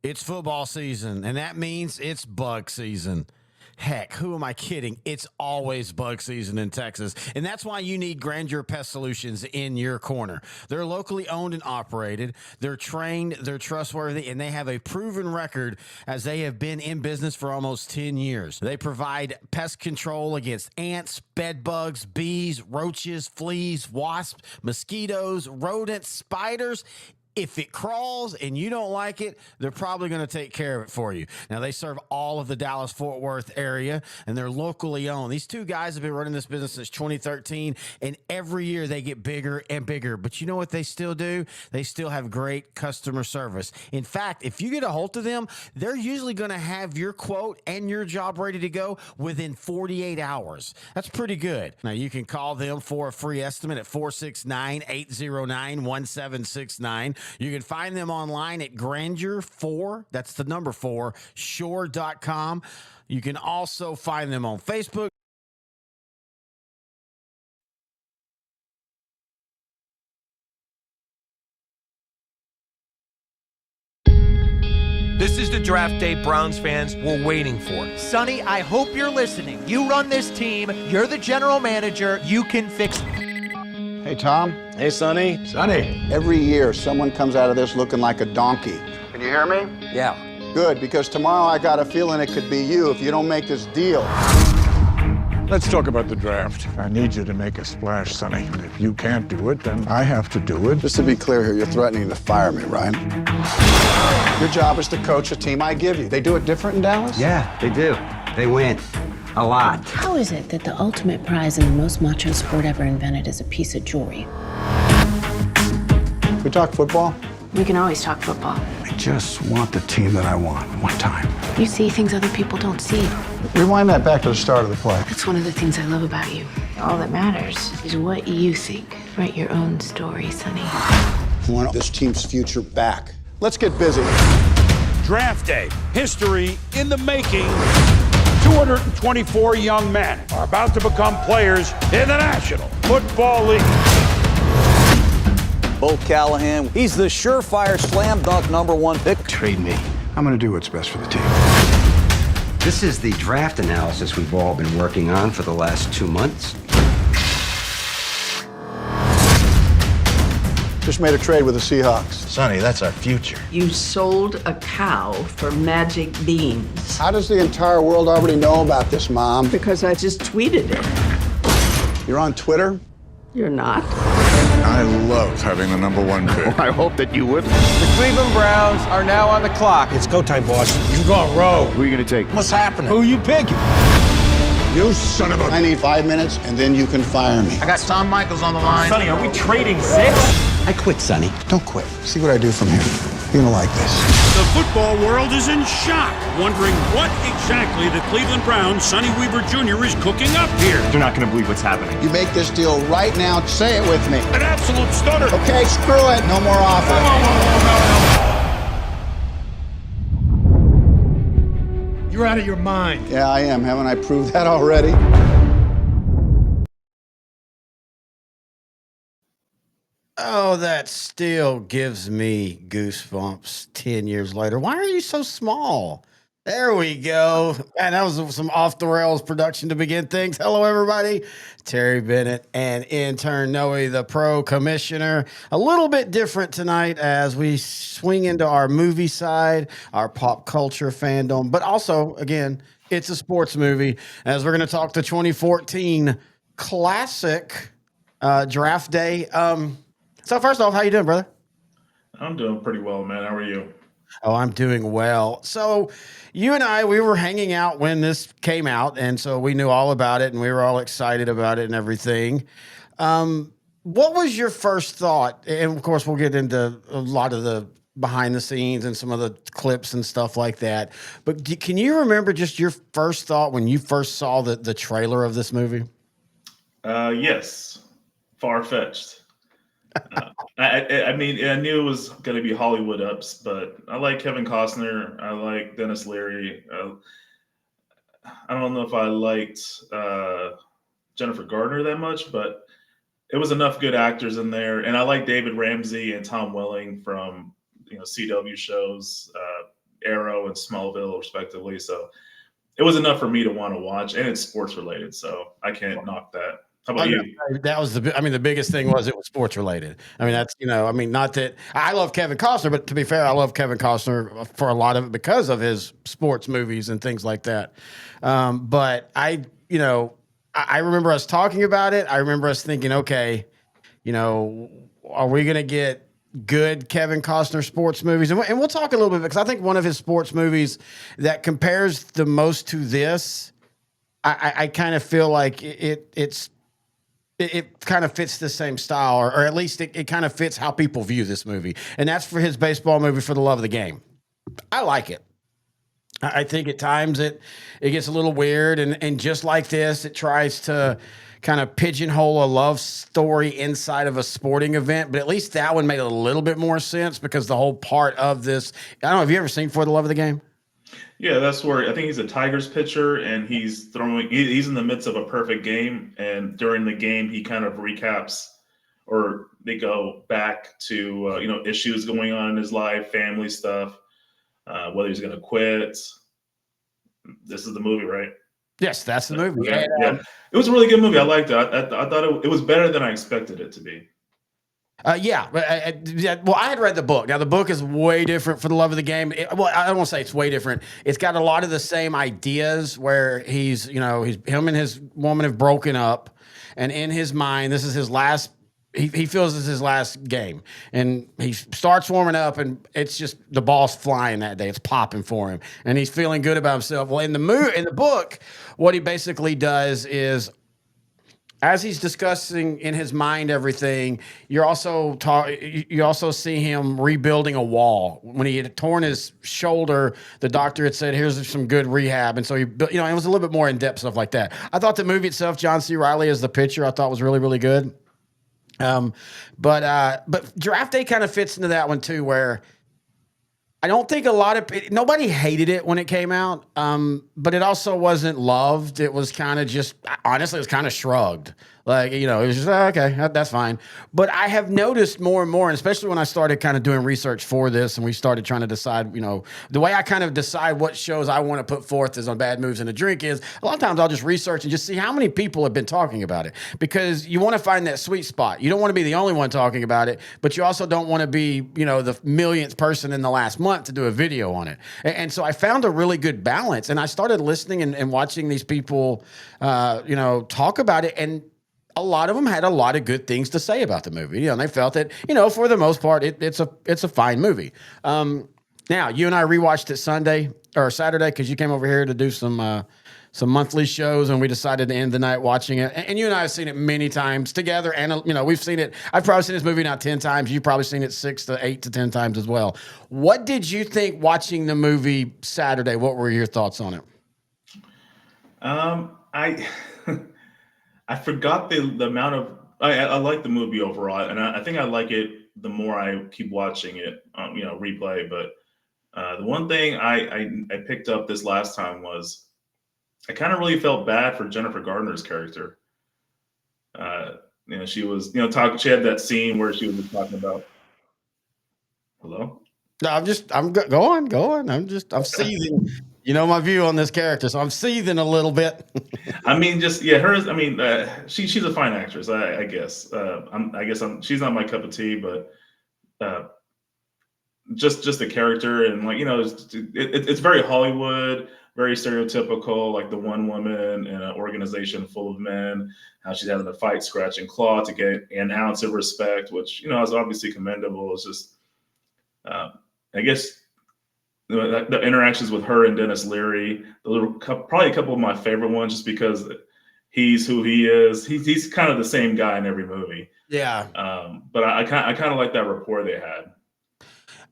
It's football season, and that means it's bug season. Heck, who am I kidding? It's always bug season in Texas. And that's why you need Grandeur Pest Solutions in your corner. They're locally owned and operated. They're trained, they're trustworthy, and they have a proven record as they have been in business for almost 10 years. They provide pest control against ants, bed bugs, bees, roaches, fleas, wasps, mosquitoes, rodents, spiders. If it crawls and you don't like it, they're probably going to take care of it for you. Now, they serve all of the Dallas-Fort Worth area, and they're locally owned. These two guys have been running this business since 2013, and every year they get bigger and bigger. But you know what they still do? They still have great customer service. In fact, if you get a hold of them, they're usually going to have your quote and your job ready to go within 48 hours. That's pretty good. Now, you can call them for a free estimate at 469-809-1769. You can find them online at Grandeur4, that's the number 4, shore.com. You can also find them on Facebook. This is the draft day Browns fans were waiting for. Sonny, I hope you're listening. You run this team. You're the general manager. You can fix it. Hey, Tom. Hey, Sonny. Sonny. Every year, someone comes out of this looking like a donkey. Can you hear me? Yeah. Good, because tomorrow I got a feeling it could be you if you don't make this deal. Let's talk about the draft. I need you to make a splash, Sonny. If you can't do it, then I have to do it. Just to be clear here, you're threatening to fire me, right? Your job is to coach a team I give you. They do it different in Dallas? Yeah, they do. They win. A lot. How is it that the ultimate prize in the most macho sport ever invented is a piece of jewelry? We talk football? We can always talk football. I just want the team that I want, one time. You see things other people don't see. Rewind that back to the start of the play. That's one of the things I love about you. All that matters is what you think. Write your own story, Sonny. I want this team's future back. Let's get busy. Draft day, history in the making. 224 young men are about to become players in the National Football League. Bo Callahan, he's the surefire slam dunk #1 pick. Trade me. I'm going to do what's best for the team. This is the draft analysis we've all been working on for the last 2 months. Just made a trade with the Seahawks. Sonny, that's our future. You sold a cow for magic beans. How does the entire world already know about this, Mom? Because I just tweeted it. You're on Twitter? You're not. I love having the #1 pick. I hope that you would. The Cleveland Browns are now on the clock. It's go time, boss. You've gone rogue. Who are you going to take? What's happening? Who you picking? You son of a... I need 5 minutes, and then you can fire me. I got Tom Michaels on the line. Sonny, are we trading 6? I quit, Sonny. Don't quit. See what I do from here. You're going to like this. The football world is in shock, wondering what exactly the Cleveland Browns' Sonny Weaver Jr. is cooking up here. They're not going to believe what's happening. You make this deal right now. Say it with me. An absolute stunner. Okay, screw it. No more offer. You're out of your mind. Yeah, I am. Haven't I proved that already? Oh, that still gives me goosebumps 10 years later. Why are you so small? There we go. And that was some off the rails production to begin things. Hello, everybody. Terry Bennett and intern Noe, the pro commissioner. A little bit different tonight as we swing into our movie side, our pop culture fandom, but also, again, it's a sports movie as we're going to talk the 2014 classic draft day. So first off, how you doing, brother? I'm doing pretty well, man. How are you? Oh, I'm doing well. So you and I, we were hanging out when this came out, and so we knew all about it, and we were all excited about it and everything. What was your first thought? And, of course, we'll get into a lot of the behind the scenes and some of the clips and stuff like that. But can you remember just your first thought when you first saw the trailer of this movie? Yes. Far-fetched. I mean, I knew it was going to be Hollywood ups, but I like Kevin Costner. I like Dennis Leary. I don't know if I liked Jennifer Gardner that much, but it was enough good actors in there. And I like David Ramsey and Tom Welling from CW shows. Arrow and Smallville, respectively. So it was enough for me to want to watch, and it's sports related, so I can't knock that. How about you? That was the biggest thing was it was sports related. I mean, that's, not that I love Kevin Costner, but to be fair, I love Kevin Costner for a lot of it because of his sports movies and things like that. But I remember us talking about it. I remember us thinking, okay, are we going to get good Kevin Costner sports movies? And we'll talk a little bit because I think one of his sports movies that compares the most to this, I kind of feel like it kind of fits the same style, or at least it kind of fits how people view this movie. And that's for his baseball movie, For the Love of the Game. I like it. I think at times it gets a little weird. And just like this, it tries to kind of pigeonhole a love story inside of a sporting event. But at least that one made a little bit more sense because the whole part of this, I don't know, have you ever seen For the Love of the Game? Yeah, that's where I think he's a Tigers pitcher, and he's in the midst of a perfect game. And during the game, he kind of recaps, or they go back to, issues going on in his life, family stuff, whether he's going to quit. This is the movie, right? Yes, that's the movie. Yeah. It was a really good movie. I liked it. I thought it was better than I expected it to be. Well, I had read the book. Now, the book is way different For the Love of the Game. I don't want to say it's way different. It's got a lot of the same ideas where him and his woman have broken up, and in his mind, this is his last. He feels this is his last game, and he starts warming up, and it's just the ball's flying that day. It's popping for him, and he's feeling good about himself. Well, in the book, what he basically does is, as he's discussing in his mind everything, you also see him rebuilding a wall. When he had torn his shoulder, the doctor had said, "Here's some good rehab," and so he, it was a little bit more in depth stuff like that. I thought the movie itself, John C. Reilly as the pitcher, I thought was really, really good. But Draft Day kind of fits into that one too, where I don't think nobody hated it when it came out, but it also wasn't loved. It was kind of just, honestly, it was kind of shrugged. Like, it was just, okay, that's fine. But I have noticed more and more, and especially when I started kind of doing research for this and we started trying to decide, the way I kind of decide what shows I want to put forth is on Bad Moves and a Drink is a lot of times I'll just research and just see how many people have been talking about it, because you want to find that sweet spot. You don't want to be the only one talking about it, but you also don't want to be, the millionth person in the last month to do a video on it. And so I found a really good balance, and I started listening and watching these people, talk about it, and a lot of them had a lot of good things to say about the movie. And they felt that, for the most part, it's a fine movie. Now, you and I rewatched it Saturday, because you came over here to do some monthly shows, and we decided to end the night watching it. And you and I have seen it many times together, and we've seen it. I've probably seen this movie now 10 times. You've probably seen it 6 to 8 to 10 times as well. What did you think watching the movie Saturday? What were your thoughts on it? I forgot the amount of I like the movie overall, and I think I like it the more I keep watching it, replay. But the one thing I picked up this last time was I kind of really felt bad for Jennifer Gardner's character. She was, she had that scene where she was just talking about. Hello? No, I'm going. I'm seething. My view on this character, so I'm seething a little bit. I mean, she's a fine actress, I guess. She's not my cup of tea, but just the character, and it's very Hollywood, very stereotypical, like the one woman in an organization full of men, how she's having to fight, scratch and claw to get an ounce of respect, which is obviously commendable. It's just, I guess. The interactions with her and Dennis Leary, probably a couple of my favorite ones, just because he's who he is. He's kind of the same guy in every movie. Yeah. But I kind of like that rapport they had.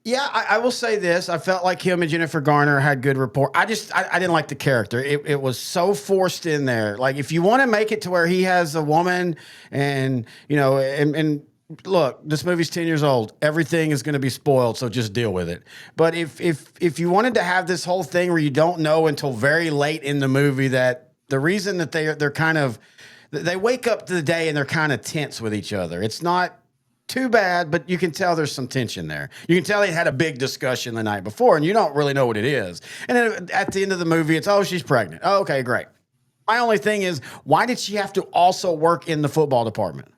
Yeah, I will say this. I felt like him and Jennifer Garner had good rapport. I didn't like the character. It was so forced in there. Like, if you want to make it to where he has a woman and, and look, this movie's 10 years old. Everything is going to be spoiled, so just deal with it. But if you wanted to have this whole thing where you don't know until very late in the movie that the reason that they're kind of, they wake up to the day and they're kind of tense with each other. It's not too bad, but you can tell there's some tension there. You can tell they had a big discussion the night before, and you don't really know what it is. And then at the end of the movie, it's, oh, she's pregnant. Oh, okay, great. My only thing is, why did she have to also work in the football department?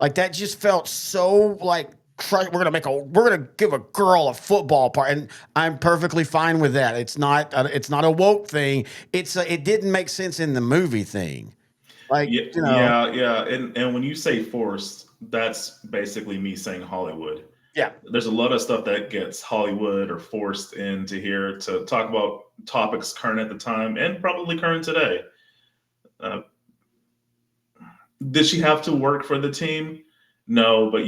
Like, that just felt so like, we're gonna give a girl a football part, and I'm perfectly fine with that. It's not a woke thing. It didn't make sense in the movie thing. Like, yeah. And when you say forced, that's basically me saying Hollywood. Yeah. There's a lot of stuff that gets Hollywood or forced into here to talk about topics current at the time and probably current today. Did she have to work for the team? No, but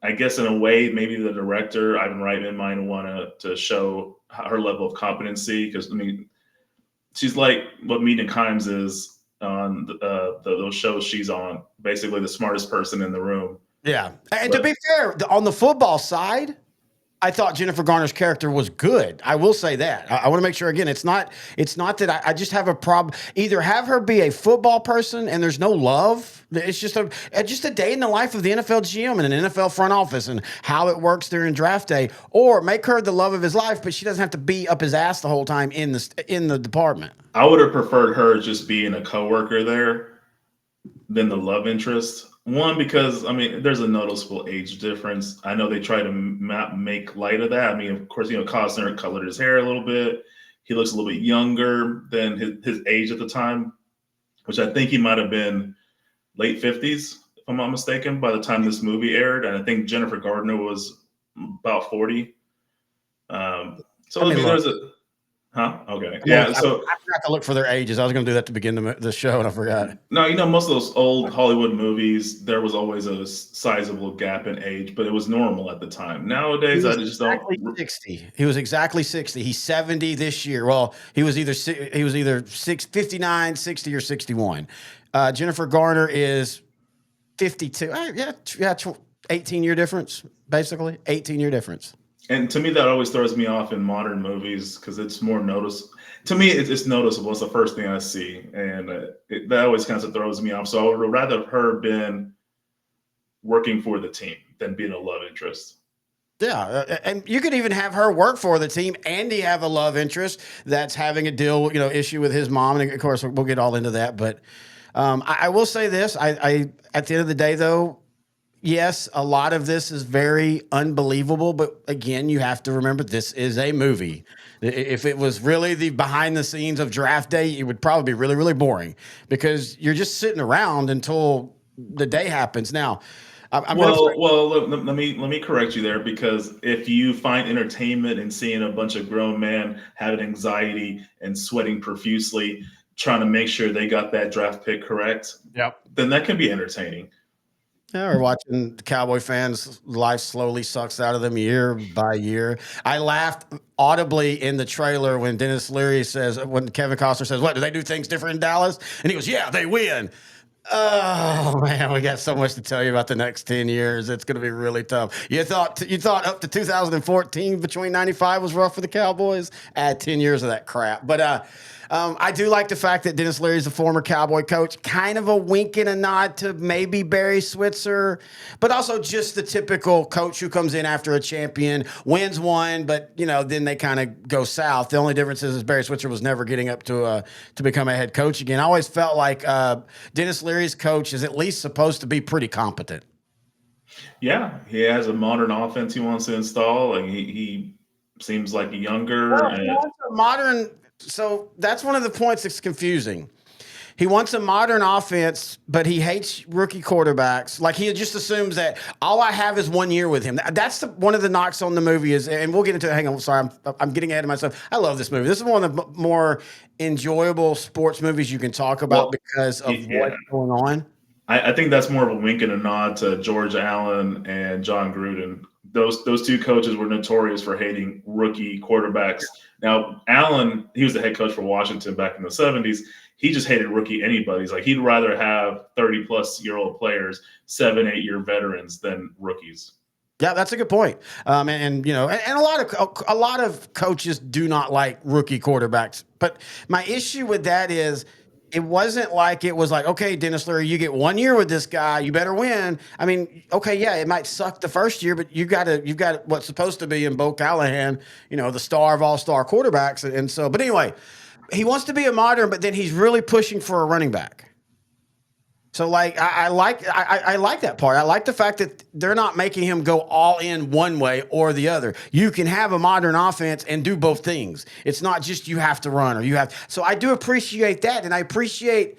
I guess in a way, maybe the director, Ivan Reitman, might want to show her level of competency, because, I mean, she's like what Meet and Kimes is on those shows she's on, basically the smartest person in the room. Yeah. And to be fair, on the football side, I thought Jennifer Garner's character was good. I will say that. I want to make sure, again, it's not that I just have a problem. Either have her be a football person and there's no love. It's just a day in the life of the NFL GM and an NFL front office and how it works during draft day, or make her the love of his life, but she doesn't have to be up his ass the whole time in the department. I would have preferred her just being a coworker there than the love interest. One, because, I mean, there's a noticeable age difference. I know they try to make light of that. I mean, of course, Costner colored his hair a little bit. He looks a little bit younger than his age at the time, which I think he might have been late 50s, if I'm not mistaken, by the time this movie aired. And I think Jennifer Gardner was about 40. There's a... Huh? Okay. Yeah. So I forgot to look for their ages. I was going to do that to begin the show, and I forgot. No, most of those old Hollywood movies, there was always a sizable gap in age, but it was normal at the time. Nowadays, I just don't. 60. He was exactly 60. He's 70 this year. Well, he was either 59, 60, or 61. Jennifer Garner is 52. 18-year difference, basically. 18-year difference. And to me, that always throws me off in modern movies, because it's more noticeable. To me, it's noticeable. It's the first thing I see. And that always kind of throws me off. So I would rather have her been working for the team than being a love interest. Yeah, and you could even have her work for the team. Andy have a love interest that's having a issue with his mom. And, of course, we'll get all into that. But I will say this. I at the end of the day, though, yes, a lot of this is very unbelievable, but again, you have to remember this is a movie. If it was really the behind the scenes of draft day, it would probably be really, really boring, because you're just sitting around until the day happens. Now, look, let me correct you there, because if you find entertainment in seeing a bunch of grown men having anxiety and sweating profusely, trying to make sure they got that draft pick correct, then that can be entertaining. Yeah, we're watching the Cowboy fans' life slowly sucks out of them year by year. I laughed audibly in the trailer when when Kevin Costner says, "What, do they do things different in Dallas?" And he goes, "Yeah, they win." Oh man, we got so much to tell you about the next 10 years. It's going to be really tough. You thought up to 2014 between 95 was rough for the Cowboys? Add 10 years of that crap. But I do like the fact that Dennis Leary is a former Cowboy coach, kind of a wink and a nod to maybe Barry Switzer, but also just the typical coach who comes in after a champion, wins one, but then they kind of go south. The only difference is Barry Switzer was never getting up to become a head coach again. I always felt like Dennis Leary's coach is at least supposed to be pretty competent. Yeah, he has a modern offense he wants to install, and he seems like younger. He wants a modern. So that's one of the points that's confusing. He wants a modern offense, but he hates rookie quarterbacks. Like, he just assumes that all I have is 1 year with him. That's one of the knocks on the movie is, and we'll get into it. Hang on, sorry, I'm getting ahead of myself. I love this movie. This is one of the more enjoyable sports movies you can talk about because of what's going on. I think that's more of a wink and a nod to George Allen and John Gruden. Those two coaches were notorious for hating rookie quarterbacks. Now, Allen, he was the head coach for Washington back in the 70s. He just hated rookie anybody's. Like, he'd rather have 30-plus-year-old players, 7-8-year veterans than rookies. Yeah, that's a good point. And a lot of coaches do not like rookie quarterbacks. But my issue with that is it wasn't like it was like, okay, Dennis Leary, you get 1 year with this guy, you better win. I mean, okay, yeah, it might suck the first year, but you've got what's supposed to be in Bo Callahan, the star of all-star quarterbacks. And so, but anyway, he wants to be a modern, but then he's really pushing for a running back. So like I like that part. I like the fact that they're not making him go all in one way or the other. You can have a modern offense and do both things. It's not just you have to run or you have. So I do appreciate that, and I appreciate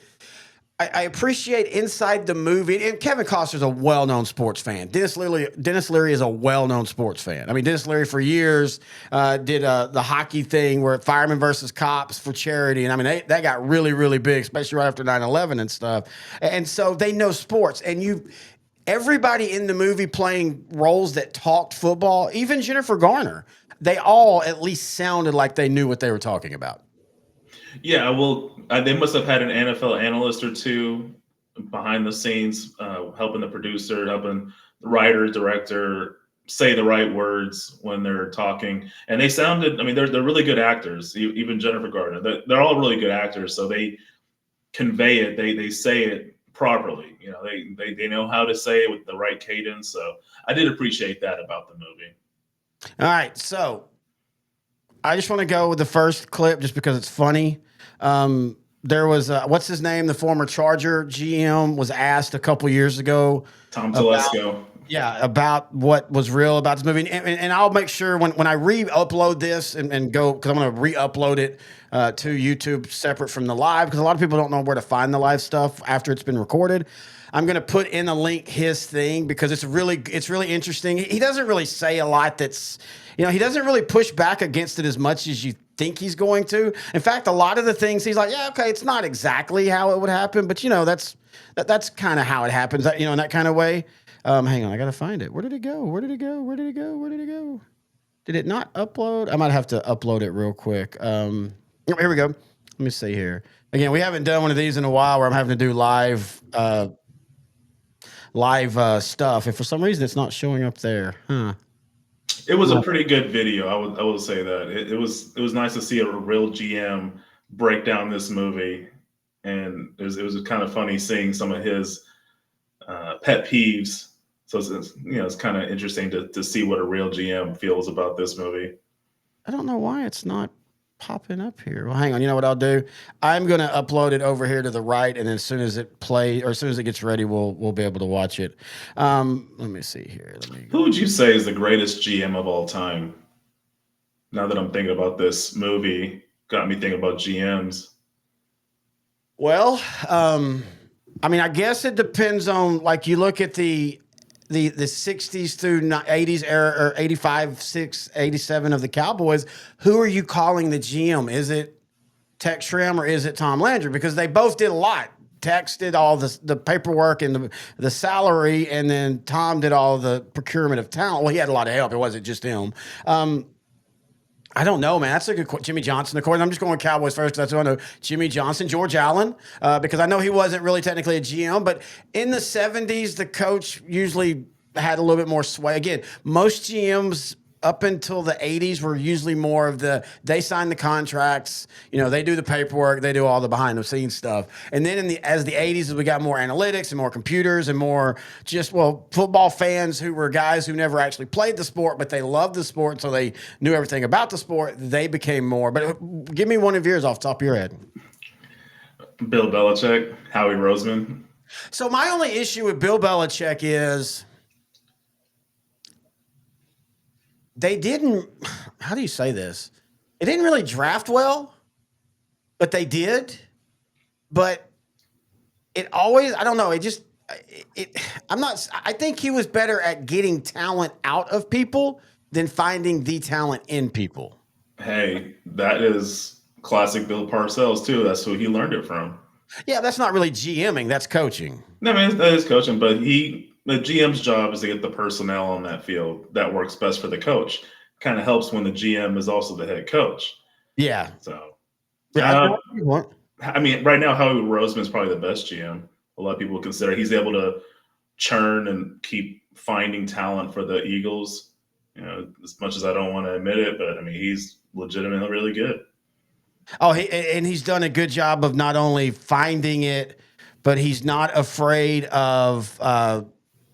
inside the movie. And Kevin Costner's a well-known sports fan. Dennis Leary is a well-known sports fan. I mean, Dennis Leary for years did the hockey thing where firemen versus cops for charity. And I mean, that got really, really big, especially right after 9/11 and stuff. And so they know sports. And everybody in the movie playing roles that talked football, even Jennifer Garner, they all at least sounded like they knew what they were talking about. Yeah, well, they must have had an NFL analyst or two behind the scenes, helping the producer, helping the writer, director say the right words when they're talking. And they sounded, I mean, they're really good actors. Even Jennifer Gardner, they're all really good actors. So they convey it, they say it properly. They know how to say it with the right cadence. So I did appreciate that about the movie. All right, so I just want to go with the first clip just because it's funny. There was what's his name? The former Charger GM was asked a couple years ago. Tom Telesco. About what was real about this movie. And I'll make sure when I re-upload this and go, because I'm going to re-upload it to YouTube separate from the live, because a lot of people don't know where to find the live stuff after it's been recorded. I'm going to put in a link his thing because it's really interesting. He doesn't really say a lot that's, he doesn't really push back against it as much as you think he's going to. In fact, a lot of the things he's like, yeah, okay, it's not exactly how it would happen, but that's kind of how it happens, in that kind of way. Hang on, I got to find it. Where did it go? Did it not upload? I might have to upload it real quick. Here we go. Let me see here. Again, we haven't done one of these in a while where I'm having to do live stuff. If for some reason it's not showing up there, It was a pretty good video. I will say that it was nice to see a real GM break down this movie, and it was kind of funny seeing some of his pet peeves. So it's kind of interesting to see what a real GM feels about this movie. I don't know why it's not popping up here. Well, hang on. You know what I'll do? I'm going to upload it over here to the right, and then as soon as it plays, or as soon as it gets ready, we'll be able to watch it. Let me see here. Who would you say is the greatest GM of all time? Now that I'm thinking about this movie, got me thinking about GMs. Well, I mean, I guess it depends on, like, you look at the 60s through 80s era, or 85, 6, 87 of the Cowboys. Who are you calling the GM? Is it Tex Schramm or is it Tom Landry? Because they both did a lot. Tex did all the paperwork and the salary, and then Tom did all the procurement of talent. Well, he had a lot of help. It wasn't just him. I don't know, man. That's a good question. Jimmy Johnson, of course. I'm just going with Cowboys first because that's what I know. Jimmy Johnson, George Allen, because I know he wasn't really technically a GM, but in the 70s, the coach usually had a little bit more sway. Again, most GMs up until the 80s were usually more of they sign the contracts, they do the paperwork, they do all the behind the scenes stuff. And then as the 80s, we got more analytics and more computers and more football fans who were guys who never actually played the sport, but they loved the sport, so they knew everything about the sport. They became more. But give me one of yours off the top of your head. Bill Belichick, Howie Roseman. So my only issue with Bill Belichick is they didn't, how do you say this? They didn't really draft well, but they did. But it always, I don't know, I think he was better at getting talent out of people than finding the talent in people. Hey, that is classic Bill Parcells too. That's who he learned it from. Yeah, that's not really GMing, that's coaching. No, I mean, that is coaching, but the GM's job is to get the personnel on that field that works best for the coach. Kind of helps when the GM is also the head coach. Yeah. So, I mean, right now, Howie Roseman is probably the best GM. A lot of people consider he's able to churn and keep finding talent for the Eagles. As much as I don't want to admit it, but I mean, he's legitimately really good. Oh, and he's done a good job of not only finding it, but he's not afraid of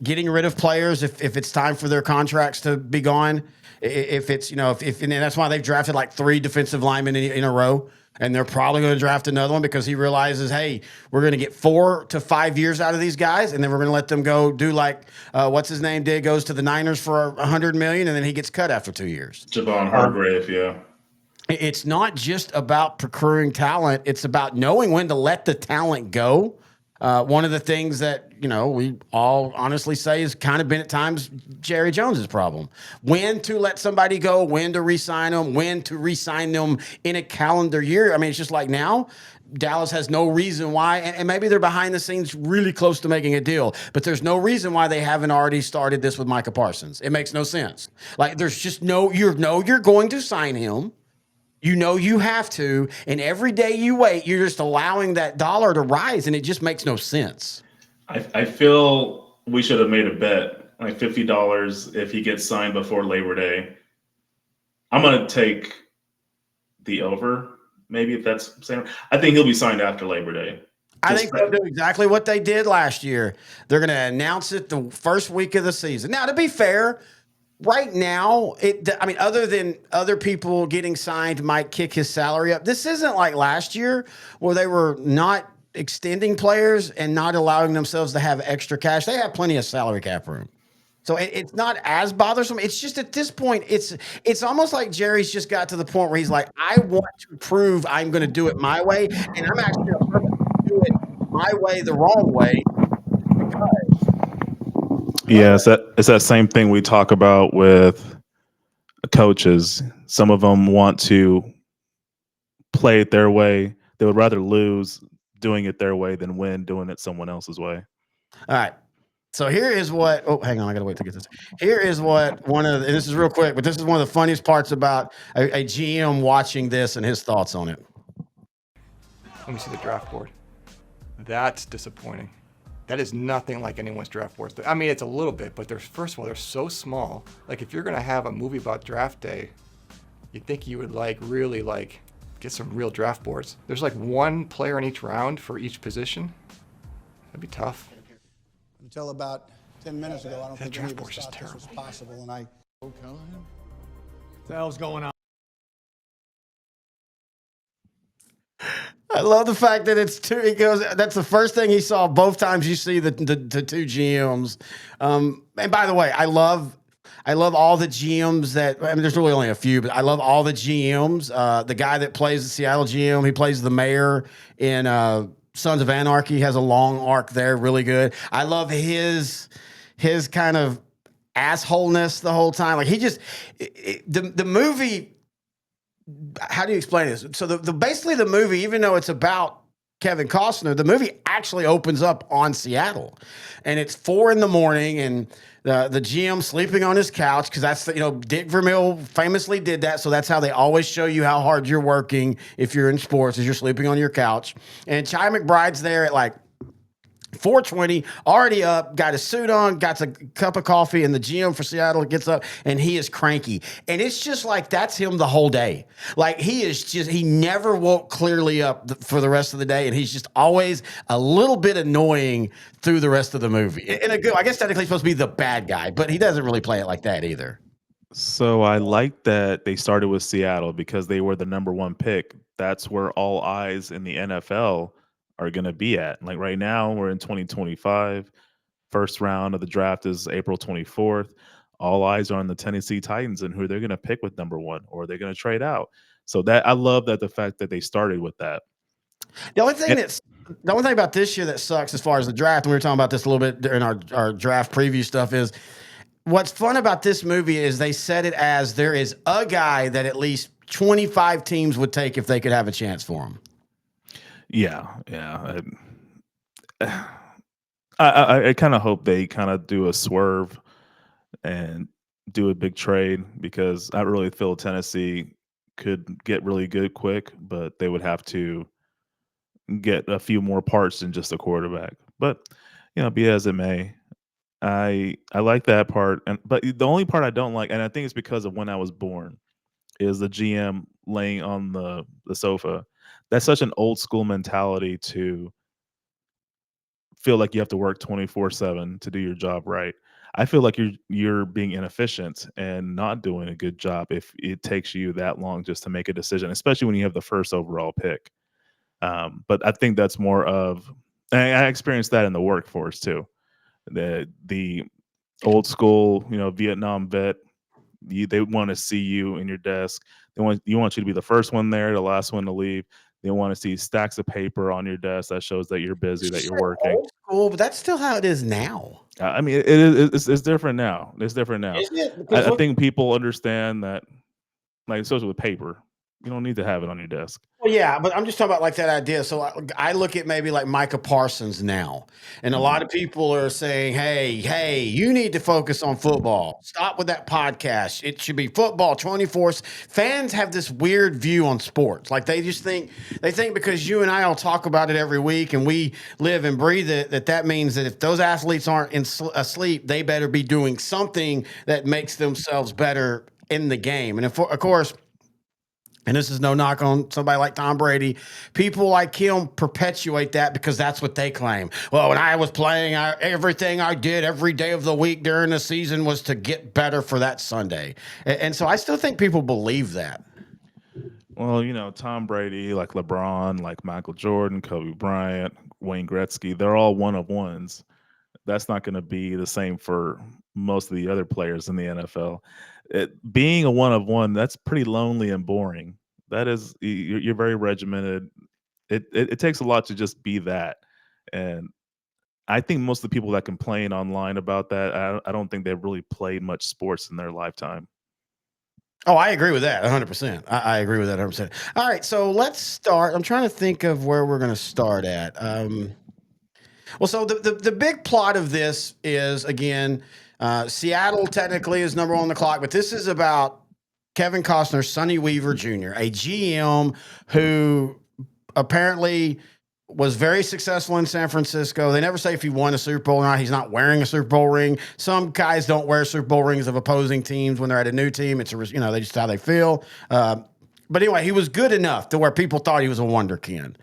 getting rid of players if it's time for their contracts to be gone. If it's, and that's why they've drafted like 3 defensive linemen in a row. And they're probably going to draft another one because he realizes, hey, we're going to get 4 to 5 years out of these guys, and then we're going to let them go do like what's his name did, goes to the Niners for $100 million, and then he gets cut after 2 years. Javon Hargrave, yeah. It's not just about procuring talent; it's about knowing when to let the talent go. One of the things that we all honestly say has kind of been at times Jerry Jones's problem: when to let somebody go, when to re-sign them, when to re-sign them in a calendar year. I mean, it's just like now. Dallas has no reason why, and maybe they're behind the scenes really close to making a deal, but there's no reason why they haven't already started this with Micah Parsons. It makes no sense. Like, there's just you're going to sign him. You have to, and every day you wait, you're just allowing that dollar to rise, and it just makes no sense. I feel we should have made a bet, like $50 if he gets signed before Labor Day. I'm going to take the over, maybe, if that's saying. I think he'll be signed after Labor Day. I think they'll do exactly what they did last year. They're going to announce it the first week of the season. Now, to be fair, right now, other than other people getting signed might kick his salary up, this isn't like last year where they were not extending players and not allowing themselves to have extra cash. They have plenty of salary cap room. So it's not as bothersome. It's just at this point, it's almost like Jerry's just got to the point where he's like, I want to prove I'm going to do it my way, and I'm actually going to do it my way the wrong way. Yeah, it's that same thing we talk about with coaches. Some of them want to play it their way. They would rather lose doing it their way than win doing it someone else's way. All right. So here is what. Oh, hang on. I got to wait to get this. Here is what and this is real quick, but this is one of the funniest parts about a GM watching this and his thoughts on it. Let me see the draft board. That's disappointing. That is nothing like anyone's draft boards. I mean, it's a little bit, but first of all, they're so small. Like, if you're going to have a movie about draft day, you'd think you would really get some real draft boards. There's like 1 player in each round for each position. That'd be tough. Until about 10 minutes ago, I don't think any of us just thought this was possible, and I... What the hell's going on? I love the fact that it's 2. He goes, that's the first thing he saw both times you see the 2 GMs. And by the way, I love all the GMs there's really only a few, but I love all the GMs. The guy that plays the Seattle GM, he plays the mayor in Sons of Anarchy, has a long arc there, really good. I love his kind of assholeness the whole time. Like, he just, the movie, how do you explain this? So basically the movie, even though it's about Kevin Costner, the movie actually opens up on Seattle, and it's 4 a.m, and the GM sleeping on his couch, because that's Dick Vermeil famously did that, so that's how they always show you how hard you're working if you're in sports, is you're sleeping on your couch. And Chi McBride's there at like 4:20, already up, got his suit on, got a cup of coffee, and the GM for Seattle gets up, and he is cranky. And it's just like, that's him the whole day. Like, he never woke clearly up for the rest of the day, and he's just always a little bit annoying through the rest of the movie. And I guess technically he's supposed to be the bad guy, but he doesn't really play it like that either. So I like that they started with Seattle because they were the number 1 pick. That's where all eyes in the NFL are going to be at. Like, right now, we're in 2025. First round of the draft is April 24th. All eyes are on the Tennessee Titans and who they're going to pick with number 1, or they're going to trade out. So I love that, the fact that they started with that. The only thing about this year that sucks as far as the draft, and we were talking about this a little bit during our draft preview stuff, is what's fun about this movie is they set it as there is a guy that at least 25 teams would take if they could have a chance for him. Yeah. I kind of hope they kind of do a swerve and do a big trade, because I really feel Tennessee could get really good quick, but they would have to get a few more parts than just a quarterback. But be as it may, I like that part, but the only part I don't like, and I think it's because of when I was born, is the GM laying on the sofa. That's such an old school mentality to feel like you have to work 24/7 to do your job right. I feel like you're being inefficient and not doing a good job if it takes you that long just to make a decision, especially when you have the first overall pick. But I think that's more of I experienced that in the workforce too. The old school, Vietnam vet, they want to see you in your desk. They want you to be the first one there, the last one to leave. They want to see stacks of paper on your desk that shows that you're busy, that you're working. Old school, but that's still how it is now. I mean, it is it's different now. It's different now. Isn't it? Because I think people understand that, like, especially with paper, you don't need to have it on your desk. Well, yeah, but I'm just talking about like that idea. So I look at maybe like Micah Parsons now, and a lot of people are saying, "Hey, you need to focus on football. Stop with that podcast. It should be football 24." Fans have this weird view on sports. Like they think because you and I all talk about it every week and we live and breathe it, that means that if those athletes aren't asleep, they better be doing something that makes themselves better in the game. And of course. And this is no knock on somebody like Tom Brady. People like him perpetuate that because that's what they claim. Well, when I was playing, everything I did every day of the week during the season was to get better for that Sunday. And so I still think people believe that. Well, Tom Brady, like LeBron, like Michael Jordan, Kobe Bryant, Wayne Gretzky, they're all one of ones. That's not going to be the same for most of the other players in the NFL. Being a one of one, that's pretty lonely and boring. That is, you're very regimented. It takes a lot to just be that. And I think most of the people that complain online about that, I don't think they've really played much sports in their lifetime. Oh, I agree with that 100%. I agree with that 100%. All right, so let's start. I'm trying to think of where we're going to start at. Well, so the big plot of this is, again, Seattle technically is number one on the clock, but this is about Kevin Costner, Sonny Weaver Jr., a GM who apparently was very successful in San Francisco. They never say if he won a Super Bowl or not. He's not wearing a Super Bowl ring. Some guys don't wear Super Bowl rings of opposing teams when they're at a new team. It's they just how they feel. But anyway, he was good enough to where people thought he was a wonderkin.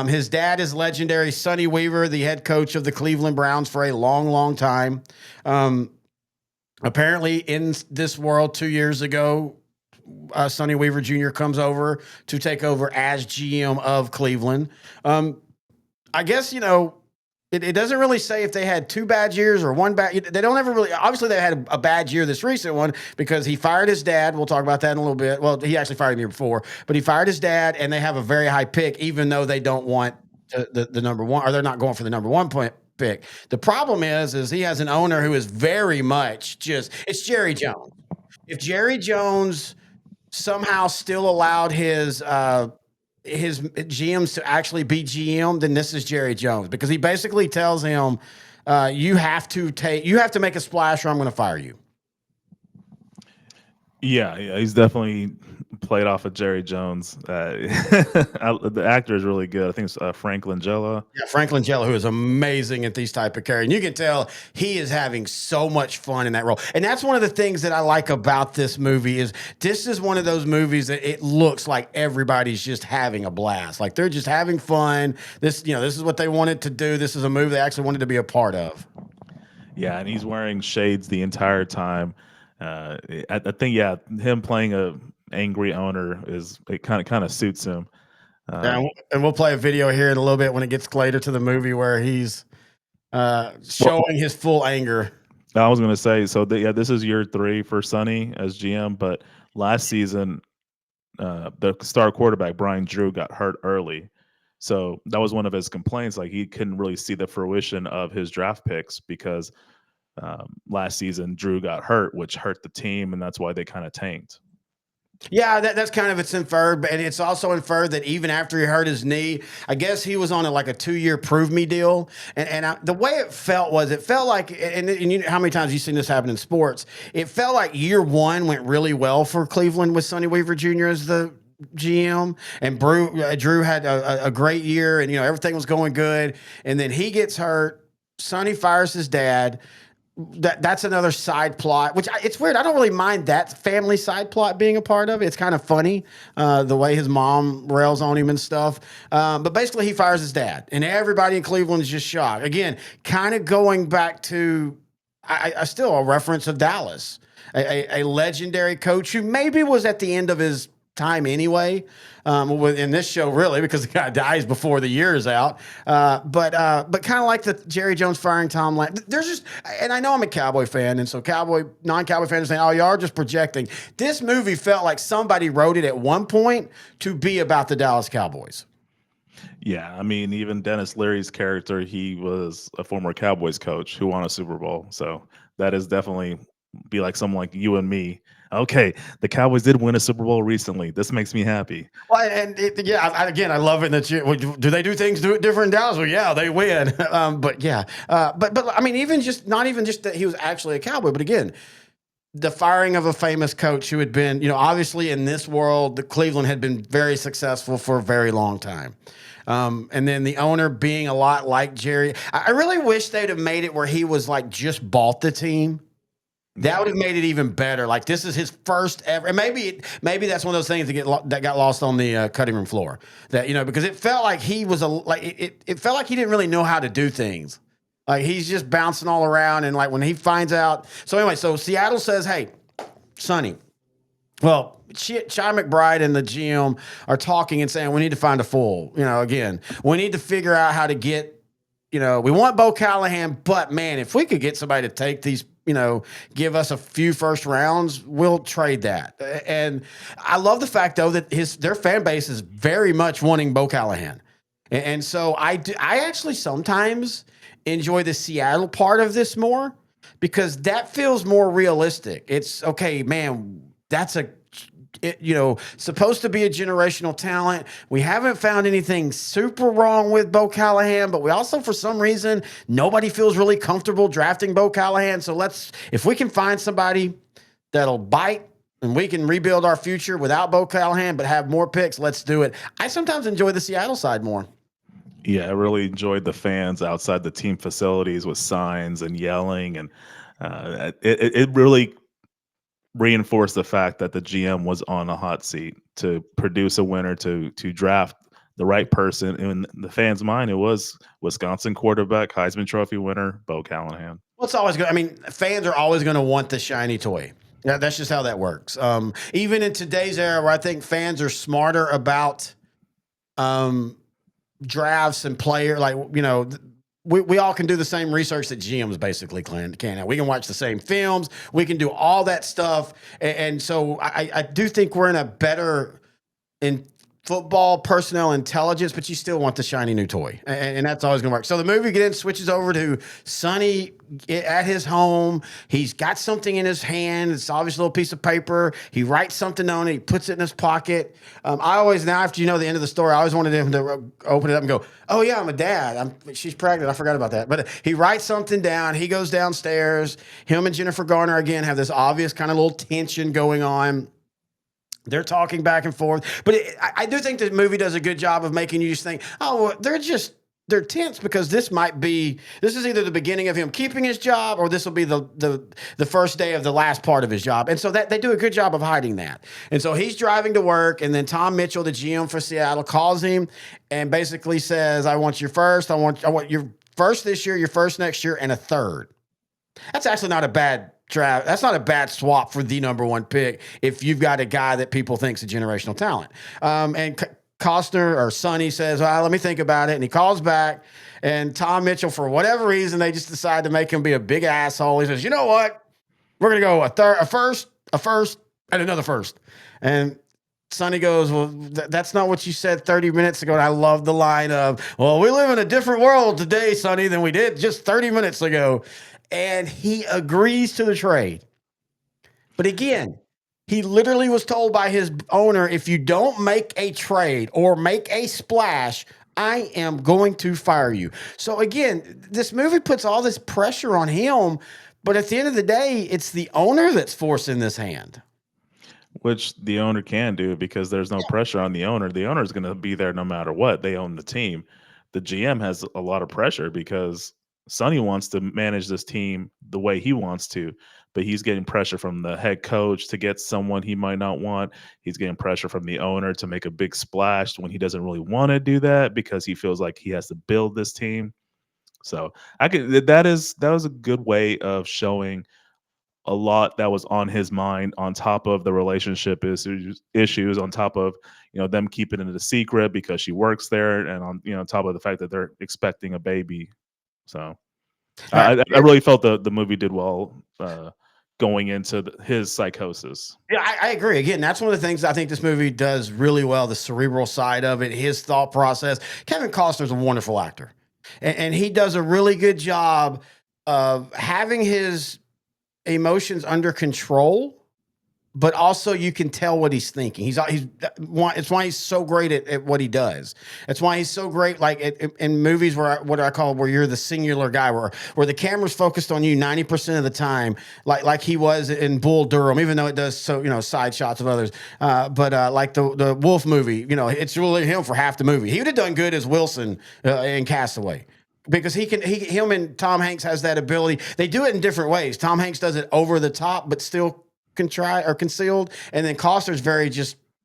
His dad is legendary, Sonny Weaver, the head coach of the Cleveland Browns for a long, long time. Apparently, in this world 2 years ago, Sonny Weaver Jr. comes over to take over as GM of Cleveland. I guess, it doesn't really say if they had two bad years or one bad. They don't ever really. Obviously, they had a bad year, this recent one, because he fired his dad. We'll talk about that in a little bit. Well, he actually fired him the year before, but he fired his dad, and they have a very high pick, even though they don't want the number one, or they're not going for the number one pick. The problem is he has an owner who is very much it's Jerry Jones. If Jerry Jones somehow still allowed his GMs to actually be GM, then this is Jerry Jones, because he basically tells him, you have to make a splash or I'm going to fire you. Yeah, he's definitely played off of Jerry Jones. The actor is really good. I think it's Frank Langella. Yeah, Frank Langella, who is amazing at these type of characters. And you can tell he is having so much fun in that role. And that's one of the things that I like about this movie is this is one of those movies that it looks like everybody's just having a blast. Like they're just having fun. This is what they wanted to do. This is a movie they actually wanted to be a part of. Yeah, and he's wearing shades the entire time. I think, him playing a angry owner it kind of suits him. And we'll play a video here in a little bit when it gets later to the movie where he's showing his full anger. I was going to say, so this is year 3 for Sonny as GM, but last season, the star quarterback Brian Drew got hurt early. So that was one of his complaints. Like he couldn't really see the fruition of his draft picks because last season Drew got hurt, which hurt the team, and that's why they kind of tanked. Yeah, that's kind of it's inferred, and it's also inferred that even after he hurt his knee, I guess he was on a 2-year prove me deal. And the way it felt like, and you know how many times you've seen this happen in sports, it felt like year 1 went really well for Cleveland with Sonny Weaver Jr. as the GM, and Drew had a great year, and everything was going good, and then he gets hurt. Sonny fires his dad. that's another side plot, which it's weird. I don't really mind that family side plot being a part of it. It's kind of funny the way his mom rails on him and stuff. But basically, he fires his dad, and everybody in Cleveland is just shocked. Again, kind of going back to I still a reference of Dallas, a legendary coach who maybe was at the end of his time anyway. In this show, really, because the guy dies before the year is out. But kind of like the Jerry Jones firing Tom Landry. There's just, and I know I'm a Cowboy fan, and so non-Cowboy fans are saying, "Oh, you are just projecting." This movie felt like somebody wrote it at one point to be about the Dallas Cowboys. Yeah, I mean, even Dennis Leary's character, he was a former Cowboys coach who won a Super Bowl. So that is definitely be like someone like you and me. Okay, the Cowboys did win a Super Bowl recently. This makes me happy. Well, again, I love it that do they do things different in Dallas? Well, yeah, they win. But I mean, not even just that he was actually a Cowboy, but again, the firing of a famous coach who had been, obviously in this world, the Cleveland had been very successful for a very long time. And then the owner being a lot like Jerry. I really wish they'd have made it where he was like just bought the team. That would have made it even better. Like this is his first ever, and maybe that's one of those things that got lost on the cutting room floor. That because it felt like he was it felt like he didn't really know how to do things. Like he's just bouncing all around, and like when he finds out. So anyway, so Seattle says, "Hey, Sonny, well, Chi McBride and the GM are talking and saying we need to find a fool. Again, we need to figure out how to get. We want Bo Callahan, but man, if we could get somebody to take these." Give us a few first rounds, we'll trade that. And I love the fact, though, that their fan base is very much wanting Bo Callahan. And so I actually sometimes enjoy the Seattle part of this more because that feels more realistic. It's, okay, man, that's supposed to be a generational talent. We haven't found anything super wrong with Bo Callahan, but we also, for some reason, nobody feels really comfortable drafting Bo Callahan. So if we can find somebody that'll bite and we can rebuild our future without Bo Callahan, but have more picks, let's do it. I sometimes enjoy the Seattle side more. Yeah, I really enjoyed the fans outside the team facilities with signs and yelling. And it really reinforce the fact that the GM was on a hot seat to produce a winner, to draft the right person. In the fans' mind, it was Wisconsin quarterback, Heisman Trophy winner, Bo Callahan. Well, it's always good. I mean, fans are always going to want the shiny toy. Yeah, that's just how that works. Even in today's era where I think fans are smarter about drafts and player, we all can do the same research that GMs basically can. We can watch the same films. We can do all that stuff. And so I do think we're in a better in football personnel intelligence, but you still want the shiny new toy. And that's always going to work. So the movie switches over to Sonny at his home. He's got something in his hand. It's obviously a little piece of paper. He writes something on it. He puts it in his pocket. I always, now after the end of the story, I always wanted him to open it up and go, "Oh yeah, I'm a dad. She's pregnant. I forgot about that." But he writes something down. He goes downstairs. Him and Jennifer Garner again have this obvious kind of little tension going on. They're talking back and forth. But I do think the movie does a good job of making you just think, oh, they're tense because this is either the beginning of him keeping his job or this will be the first day of the last part of his job. And so that they do a good job of hiding that. And so he's driving to work, and then Tom Mitchell, the GM for Seattle, calls him and basically says, I want your first. I want your first this year, your first next year, and a third. That's actually not a bad draft. That's not a bad swap for the number one pick if you've got a guy that people think's a generational talent. And Costner or Sonny says, well, let me think about it. And he calls back, and Tom Mitchell, for whatever reason, they just decide to make him be a big asshole. He says, you know what? We're going to go a first, and another first. And Sonny goes, well, that's not what you said 30 minutes ago. And I love the line of, well, we live in a different world today, Sonny, than we did just 30 minutes ago. And he agrees to the trade. But again, he literally was told by his owner, if you don't make a trade or make a splash, I am going to fire you. So again, this movie puts all this pressure on him, but at the end of the day, it's the owner that's forcing this hand. Which the owner can do because there's no pressure on the owner. The owner is going to be there no matter what. They own the team. The GM has a lot of pressure because Sonny wants to manage this team the way he wants to, but he's getting pressure from the head coach to get someone he might not want. He's getting pressure from the owner to make a big splash when he doesn't really want to do that because he feels like he has to build this team. So that was a good way of showing a lot that was on his mind, on top of the relationship issues, on top of them keeping it a secret because she works there, and on top of the fact that they're expecting a baby. So I really felt the movie did well going into his psychosis. Yeah, I agree. Again, that's one of the things I think this movie does really well, the cerebral side of it, his thought process. Kevin Costner's a wonderful actor, and he does a really good job of having his emotions under control, but also you can tell what he's thinking. It's why he's so great at what he does. It's why he's so great, like in movies what I call where you're the singular guy, where the camera's focused on you 90% of the time, like he was in Bull Durham, even though it does side shots of others. But like the Wolf movie, it's really him for half the movie. He would have done good as Wilson in Castaway. Because him and Tom Hanks has that ability. They do it in different ways. Tom Hanks does it over the top, but still concealed. And then Costner's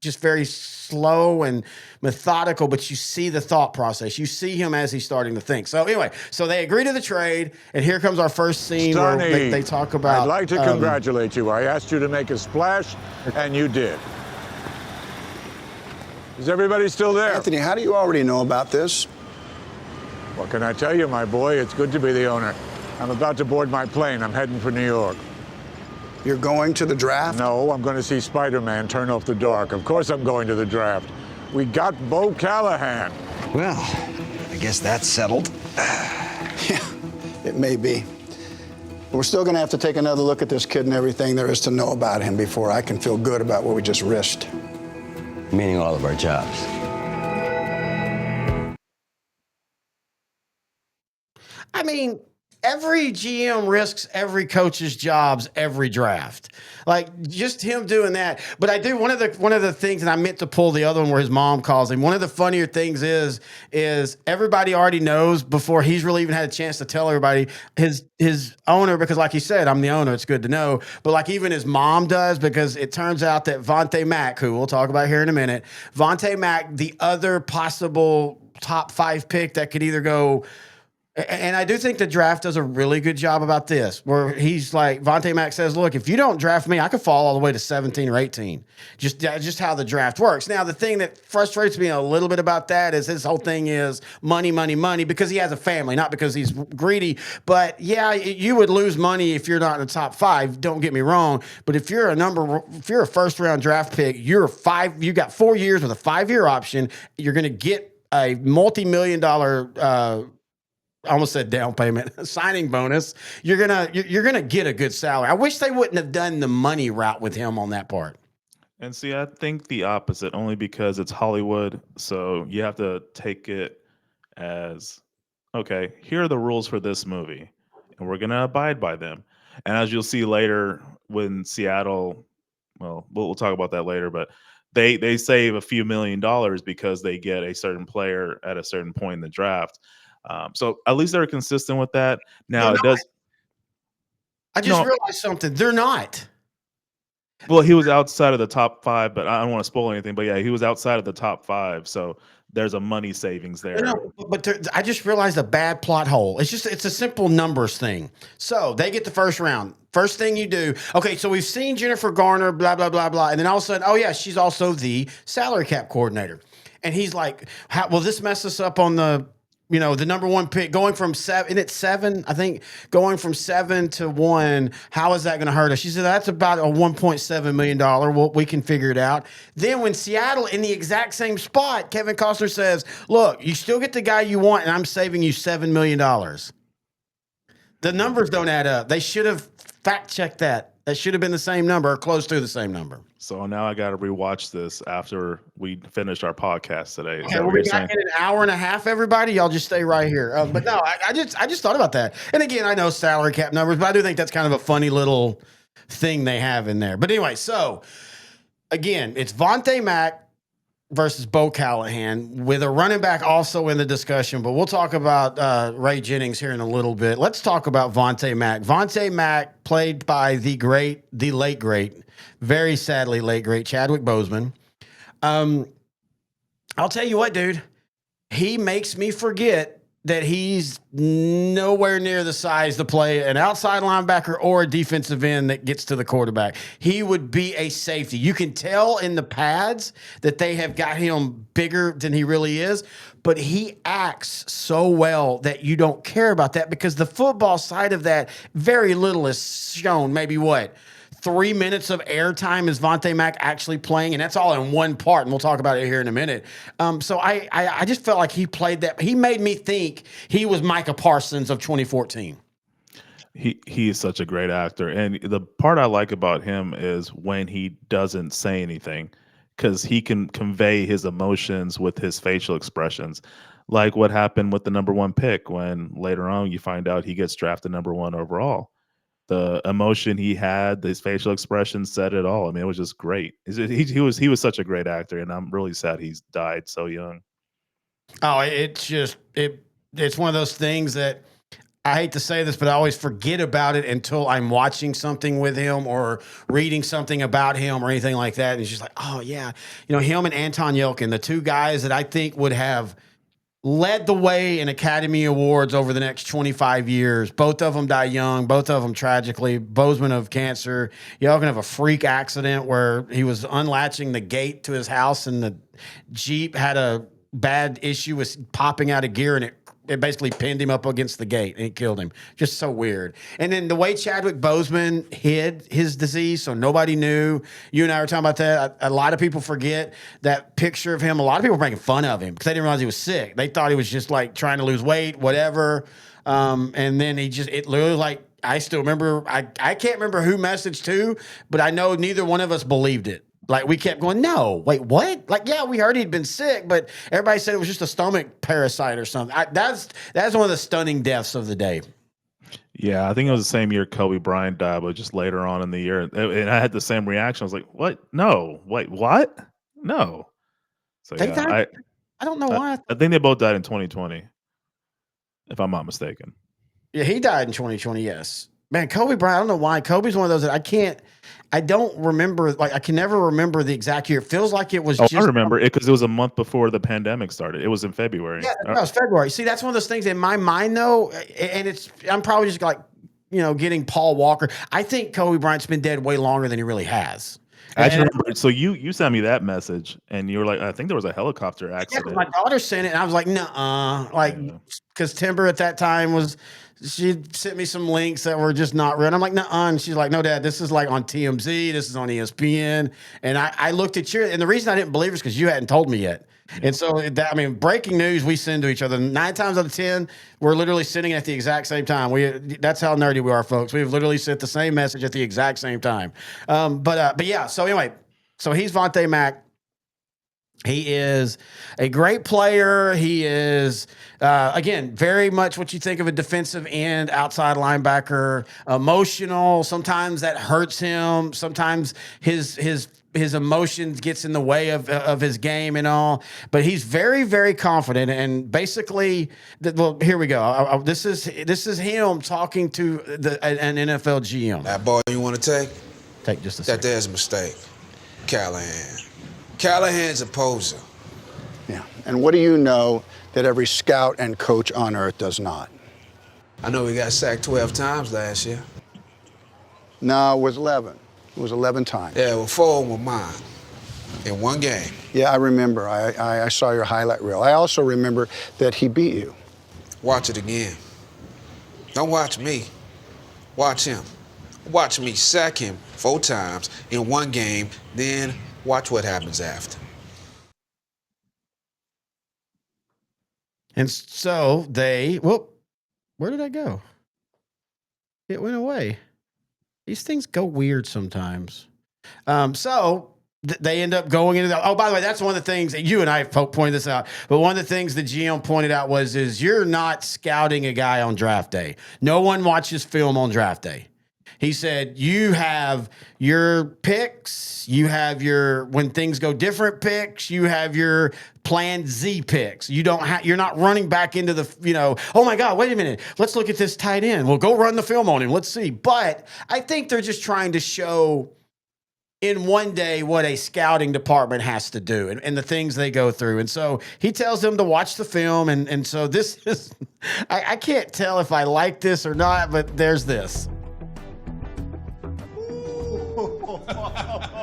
just very slow and methodical, but you see the thought process. You see him as he's starting to think. So anyway, they agree to the trade, and here comes our first scene where they talk about. I'd like to congratulate you. I asked you to make a splash, and you did. Is everybody still there? Anthony, how do you already know about this? What can I tell you, my boy? It's good to be the owner. I'm about to board my plane. I'm heading for New York. You're going to the draft? No, I'm going to see Spider-Man turn off the dark. Of course I'm going to the draft. We got Bo Callahan. Well, I guess that's settled. Yeah, it may be. But we're still going to have to take another look at this kid and everything there is to know about him before I can feel good about what we just risked. Meaning all of our jobs. I mean, every GM risks every coach's jobs every draft. Like just him doing that. But I do one of the things, and I meant to pull the other one where his mom calls him. One of the funnier things is everybody already knows before he's really even had a chance to tell everybody, his owner, because like he said, I'm the owner, it's good to know. But like even his mom does, because it turns out that Vontae Mack, who we'll talk about here in a minute, Vontae Mack, the other possible top 5 pick that could either go. And I do think the draft does a really good job about this, where he's like, Vontae Mack says, look, if you don't draft me, I could fall all the way to 17 or 18. Just how the draft works. Now, the thing that frustrates me a little bit about that is his whole thing is money, money, money, because he has a family, not because he's greedy. But yeah, you would lose money if you're not in the top 5. Don't get me wrong. But if you're a first round draft pick, you got 4 years with a 5-year option. You're going to get a multi-million-dollar, I almost said down payment, signing bonus. You're gonna get a good salary. I wish they wouldn't have done the money route with him on that part. And see, I think the opposite, only because it's Hollywood. So you have to take it as, okay, here are the rules for this movie, and we're gonna abide by them. And as you'll see later, when Seattle, well, we'll talk about that later, but they save a few $1 million because they get a certain player at a certain point in the draft. So at least they're consistent with that. Now it does. I just realized something. They're not. Well, he was outside of the top 5, but I don't want to spoil anything. But yeah, he was outside of the top 5, so there's a money savings there. No, but I just realized a bad plot hole. It's a simple numbers thing. So they get the first round. First thing you do, okay, so we've seen Jennifer Garner, blah, blah, blah, blah. And then all of a sudden, oh yeah, she's also the salary cap coordinator. And he's like, will this mess us up on the number 1 pick going from 7, and it's 7, I think, going from 7 to 1. How is that going to hurt us? She said, that's about a $1.7 million. Well, we can figure it out. Then when Seattle in the exact same spot, Kevin Costner says, look, you still get the guy you want, and I'm saving you $7 million. The numbers don't add up. They should have fact-checked that. That should have been the same number or close to the same number. So now I got to rewatch this after we finished our podcast today. Okay, we'll be back in an hour and a half, everybody. Y'all just stay right here. But no, I just thought about that. And again, I know salary cap numbers, but I do think that's kind of a funny little thing they have in there. But anyway, so again, it's Vontae Mack, versus Bo Callahan, with a running back also in the discussion, but we'll talk about Ray Jennings here in a little bit. Let's talk about Vontae Mack. Vontae Mack, played by the late great, very sadly late great Chadwick Boseman. I'll tell you what, dude, he makes me forget that he's nowhere near the size to play an outside linebacker or a defensive end that gets to the quarterback. He would be a safety. You can tell in the pads that they have got him bigger than he really is, but he acts so well that you don't care about that, because the football side of that, very little is shown. Maybe what? 3 minutes of airtime is Vontae Mack actually playing, and that's all in one part, and we'll talk about it here in a minute. So I just felt like he played that. He made me think he was Micah Parsons of 2014. He is such a great actor, and the part I like about him is when he doesn't say anything, because he can convey his emotions with his facial expressions, like what happened with the #1 pick when later on you find out he gets drafted #1 overall. The emotion he had, his facial expression said it all. I mean, it was just great. He was such a great actor, and I'm really sad he's died so young. Oh, it's one of those things that I hate to say this, but I always forget about it until I'm watching something with him or reading something about him or anything like that. And it's just like, oh yeah, him and Anton Yelkin, the two guys that I think would have led the way in Academy Awards over the next 25 years. Both of them die young, both of them tragically. Boseman of cancer. Yelkin of a freak accident where he was unlatching the gate to his house and the Jeep had a bad issue with popping out of gear, and it basically pinned him up against the gate and it killed him. Just so weird. And then the way Chadwick Boseman hid his disease so nobody knew. You and I were talking about that. A lot of people forget that picture of him. A lot of people were making fun of him because they didn't realize he was sick. They thought he was just like trying to lose weight, whatever. And then it literally, like, I still remember, I can't remember who messaged who, but I know neither one of us believed it. Like, we kept going, no, wait, what? Like, yeah, we heard he'd been sick, but everybody said it was just a stomach parasite or something. That's one of the stunning deaths of the day. Yeah, I think it was the same year Kobe Bryant died, but just later on in the year. And I had the same reaction. I was like, what? No. Wait, what? No. So, They yeah, died? I don't know why. I think they both died in 2020, if I'm not mistaken. Yeah, he died in 2020, yes. Man, Kobe Bryant, I don't know why. Kobe's one of those that I don't remember. Like, I can never remember the exact year. It feels like it was I remember it because it was a month before the pandemic started. It was in February. Yeah, that was February. See, that's one of those things in my mind, though, and I'm probably just like, getting Paul Walker. I think Kobe Bryant's been dead way longer than he really has. I actually remember. So you sent me that message, and you were like, I think there was a helicopter accident. Yeah, my daughter sent it, and I was like, nuh-uh. Like, because Timber at that time she sent me some links that were just not real. And I'm like, nuh-uh. And she's like, no, Dad, this is like on TMZ. This is on ESPN. And I looked at you, and the reason I didn't believe it is because you hadn't told me yet. And so, breaking news we send to each other. 9 times out of 10, we're literally sending at the exact same time. That's how nerdy we are, folks. We've literally sent the same message at the exact same time. But yeah, so anyway, so he's Vontae Mack. He is a great player. He is, again, very much what you think of a defensive end, outside linebacker, emotional. Sometimes that hurts him. Sometimes his emotions gets in the way of his game and all. But he's very, very confident. And basically, well, here we go. This is him talking to an NFL GM. That ball you want to take? Take just a second. That there's a mistake. Callahan's a poser. Yeah. And what do you know that every scout and coach on earth does not? I know we got sacked 12 times last year. No, it was 11. It was 11 times. Yeah, well, 4 were mine in one game. Yeah, I remember. I saw your highlight reel. I also remember that he beat you. Watch it again. Don't watch me. Watch him. Watch me sack him 4 times in one game, then watch what happens after. And so where did I go? It went away. These things go weird sometimes. They end up going into the, by the way, that's one of the things that you and I pointed this out, but one of the things the GM pointed out is you're not scouting a guy on draft day. No one watches film on draft day. He said, you have your picks, you have your when things go different picks, you have your plan Z picks. You don't have you're not running back into the, oh my God, wait a minute. Let's look at this tight end. Well, go run the film on him. Let's see. But I think they're just trying to show in one day what a scouting department has to do and the things they go through. And so he tells them to watch the film. And so this is, I can't tell if I like this or not, but there's this.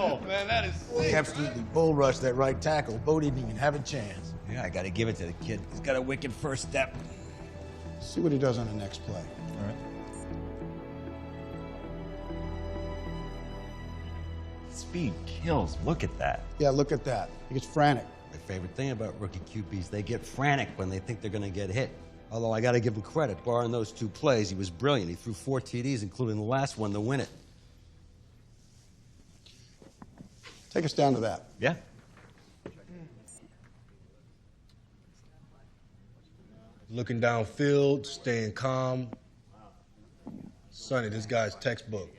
Oh, man, that is sick. He absolutely bull rushed that right tackle. Bo didn't even have a chance. Yeah, I got to give it to the kid. He's got a wicked first step. See what he does on the next play. All right. Speed kills. Look at that. Yeah, look at that. He gets frantic. My favorite thing about rookie QBs, they get frantic when they think they're going to get hit. Although I got to give him credit. Barring those 2 plays, he was brilliant. He threw 4 TDs, including the last one to win it. Take us down to that. Yeah. Looking downfield, staying calm. Sonny, this guy's textbook.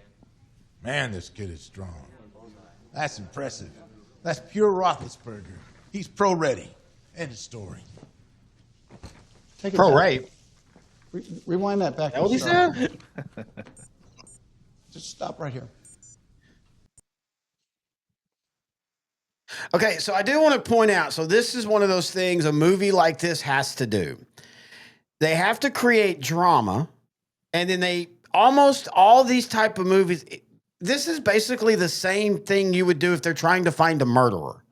Man, this kid is strong. That's impressive. That's pure Roethlisberger. He's pro-ready. End of story. Take it Pro down. rape. Rewind that back. That what he said? Just stop right here. Okay, so I do want to point out, so this is one of those things a movie like this has to do. They have to create drama, and then almost all these type of movies, this is basically the same thing you would do if they're trying to find a murderer.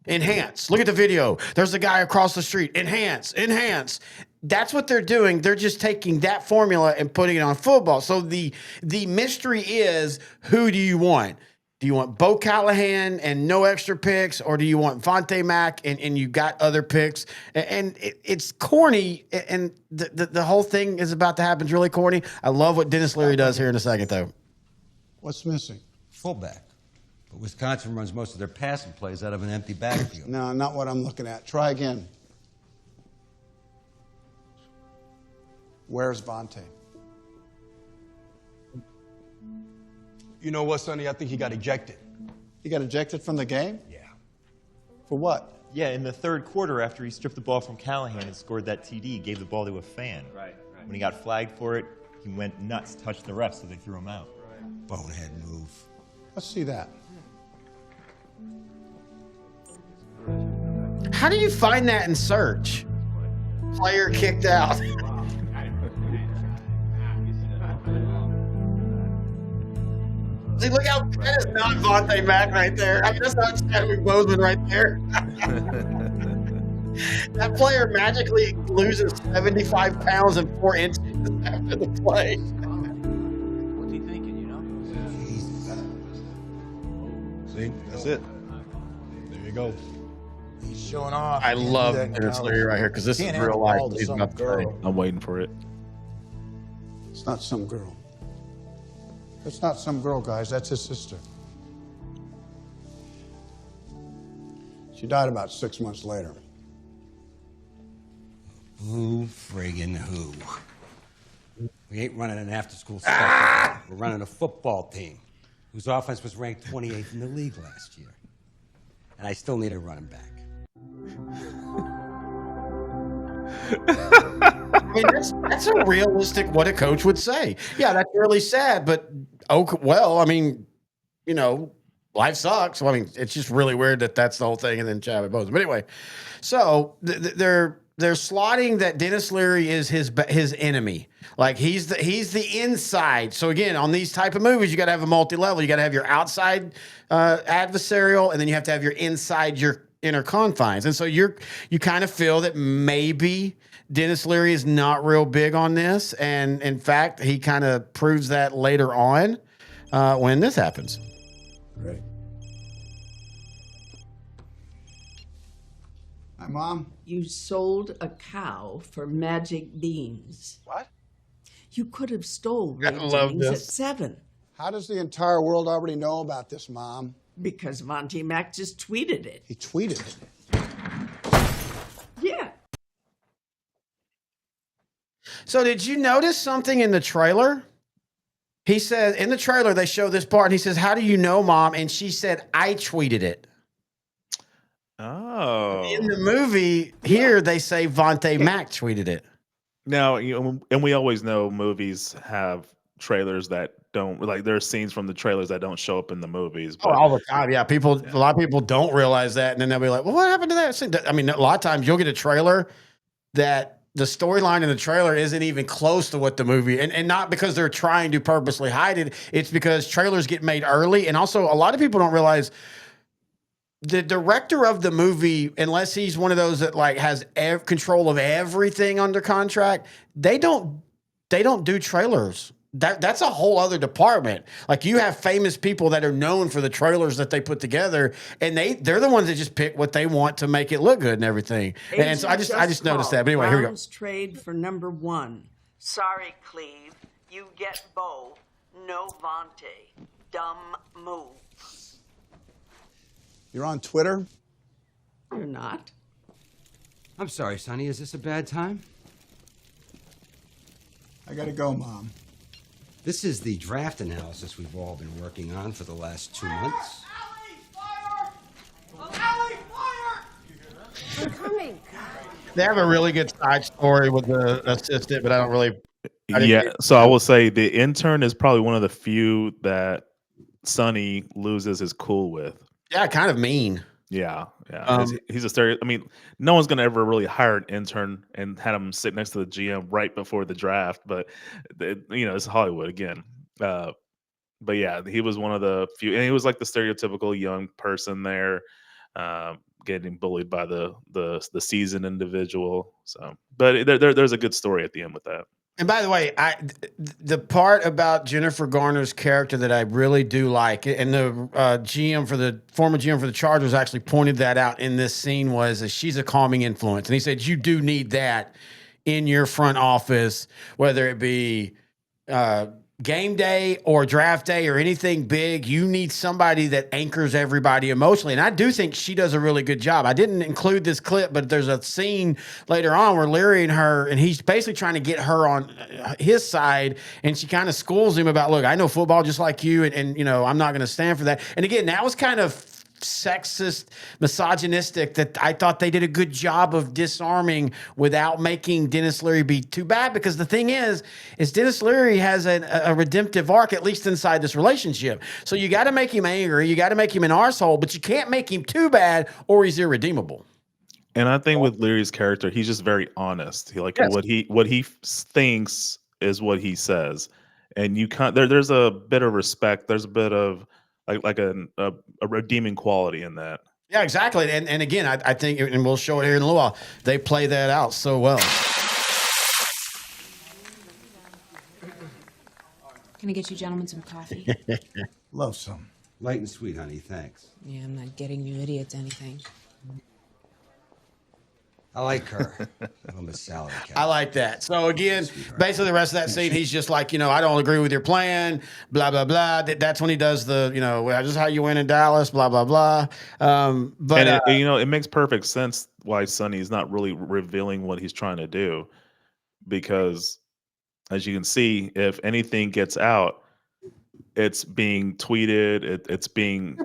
Enhance. Look at the video. There's a guy across the street. Enhance. That's what they're doing. They're just taking that formula and putting it on football. So the mystery is, who do you want? Do you want Bo Callahan and no extra picks, or do you want Vontae Mack and you got other picks? And it's corny, and the whole thing is about to happen. It's really corny. I love what Dennis Leary does here in a second, though. What's missing? Fullback. But Wisconsin runs most of their passing plays out of an empty backfield. No, not what I'm looking at. Try again. Where's Vontae? You know what, Sonny? I think he got ejected. He got ejected from the game? Yeah. For what? Yeah, in the third quarter, after he stripped the ball from Callahan and scored that TD, he gave the ball to a fan. Right. When he got flagged for it, he went nuts, touched the refs, so they threw him out. Right. Bonehead move. Let's see that. How do you find that in search? Player kicked out. See, look how that is not Vontae Mack right there. I mean, that's not Chadwick Boseman right there. That player magically loses 75 pounds and 4 inches after the play. What's he thinking, See, that's it. There you go. He's showing off. I love Dennis Leary right here because this is real life. He's about to play. I'm waiting for it. It's not some girl. It's not some girl, guys. That's his sister. She died about 6 months later. Who friggin' who? We ain't running an after-school special. We're running a football team whose offense was ranked 28th in the league last year. And I still need a running back. I mean, that's a realistic what a coach would say. Yeah, that's really sad, but well, I mean, life sucks. Well, I mean, it's just really weird that that's the whole thing, and then Chadwick Boseman. But anyway, so they're slotting that Dennis Leary is his enemy. Like he's the inside. So again, on these type of movies, you got to have a multi-level. You got to have your outside adversarial, and then you have to have your inside, your inner confines. And so you kind of feel that maybe Dennis Leary is not real big on this, and in fact, he kind of proves that later on when this happens. Great. Hi, Mom. You sold a cow for magic beans. What? You could have stole I love ratings at this. 7. How does the entire world already know about this, Mom? Because Vontae Mack just tweeted it. He tweeted it. Yeah. So did you notice something in the trailer? He says in the trailer, they show this part and he says, "How do you know, Mom?" And she said, "I tweeted it." Oh. In the movie here, they say Vontae Mack tweeted it. Now, and we always know movies have trailers that don't like. There are scenes from the trailers that don't show up in the movies. Oh, But all the time. Yeah. A lot of people don't realize that. And then they'll be like, "Well, what happened to that scene?" I mean, a lot of times you'll get a trailer that the storyline in the trailer isn't even close to what the movie, and not because they're trying to purposely hide it. It's because trailers get made early. And also, a lot of people don't realize the director of the movie, unless he's one of those that like has control of everything under contract, they don't do trailers. That's a whole other department. Like you have famous people that are known for the trailers that they put together, and they're the ones that just pick what they want to make it look good and everything. And so I just noticed that. But anyway, here we go. Browns trade for number 1. Sorry, Cleve. You get Bo. No Vontae. Dumb move. You're on Twitter? You're not. I'm sorry, Sonny. Is this a bad time? I gotta go, Mom. This is the draft analysis we've all been working on for the last 2 months. I'm coming. They have a really good side story with the assistant, but I don't really. yeah, so I will say the intern is probably one of the few that Sonny loses his cool with. Yeah, kind of mean. Yeah. He's a stereo. I mean, no one's gonna ever really hire an intern and have him sit next to the GM right before the draft, but it's Hollywood again. But yeah, he was one of the few, and he was like the stereotypical young person there, getting bullied by the seasoned individual. So, but there's a good story at the end with that. And by the way, the part about Jennifer Garner's character that I really do like, and the former GM for the Chargers actually pointed that out in this scene, was that she's a calming influence. And he said, you do need that in your front office, whether it be game day or draft day or anything big. You need somebody that anchors everybody emotionally. And I do think she does a really good job. I didn't include this clip, but there's a scene later on where Larry and he's basically trying to get her on his side. And she kind of schools him about, look, I know football just like you. And I'm not going to stand for that. And again, that was kind of sexist, misogynistic, that I thought they did a good job of disarming without making Dennis Leary be too bad. Because the thing is Dennis Leary has a redemptive arc, at least inside this relationship. So you got to make him angry. You got to make him an arsehole, but you can't make him too bad or he's irredeemable. And I think with Leary's character, he's just very honest. What he thinks is what he says. And you can't, there's a bit of respect. There's a bit of like a redeeming quality in that. Yeah, exactly. And again, I think, and we'll show it here in a little while, they play that out so well. Can I get you gentlemen some coffee? Love some. Light and sweet, honey. Thanks. Yeah, I'm not getting you idiots anything. I like her. Little Miss Salary Cat. I like that. So again, basically the rest of that scene, he's just like, I don't agree with your plan, blah, blah, blah. That's when he does the, this is how you win in Dallas, blah, blah, blah. But it makes perfect sense why Sonny's not really revealing what he's trying to do, because as you can see, if anything gets out, it's being tweeted, it's being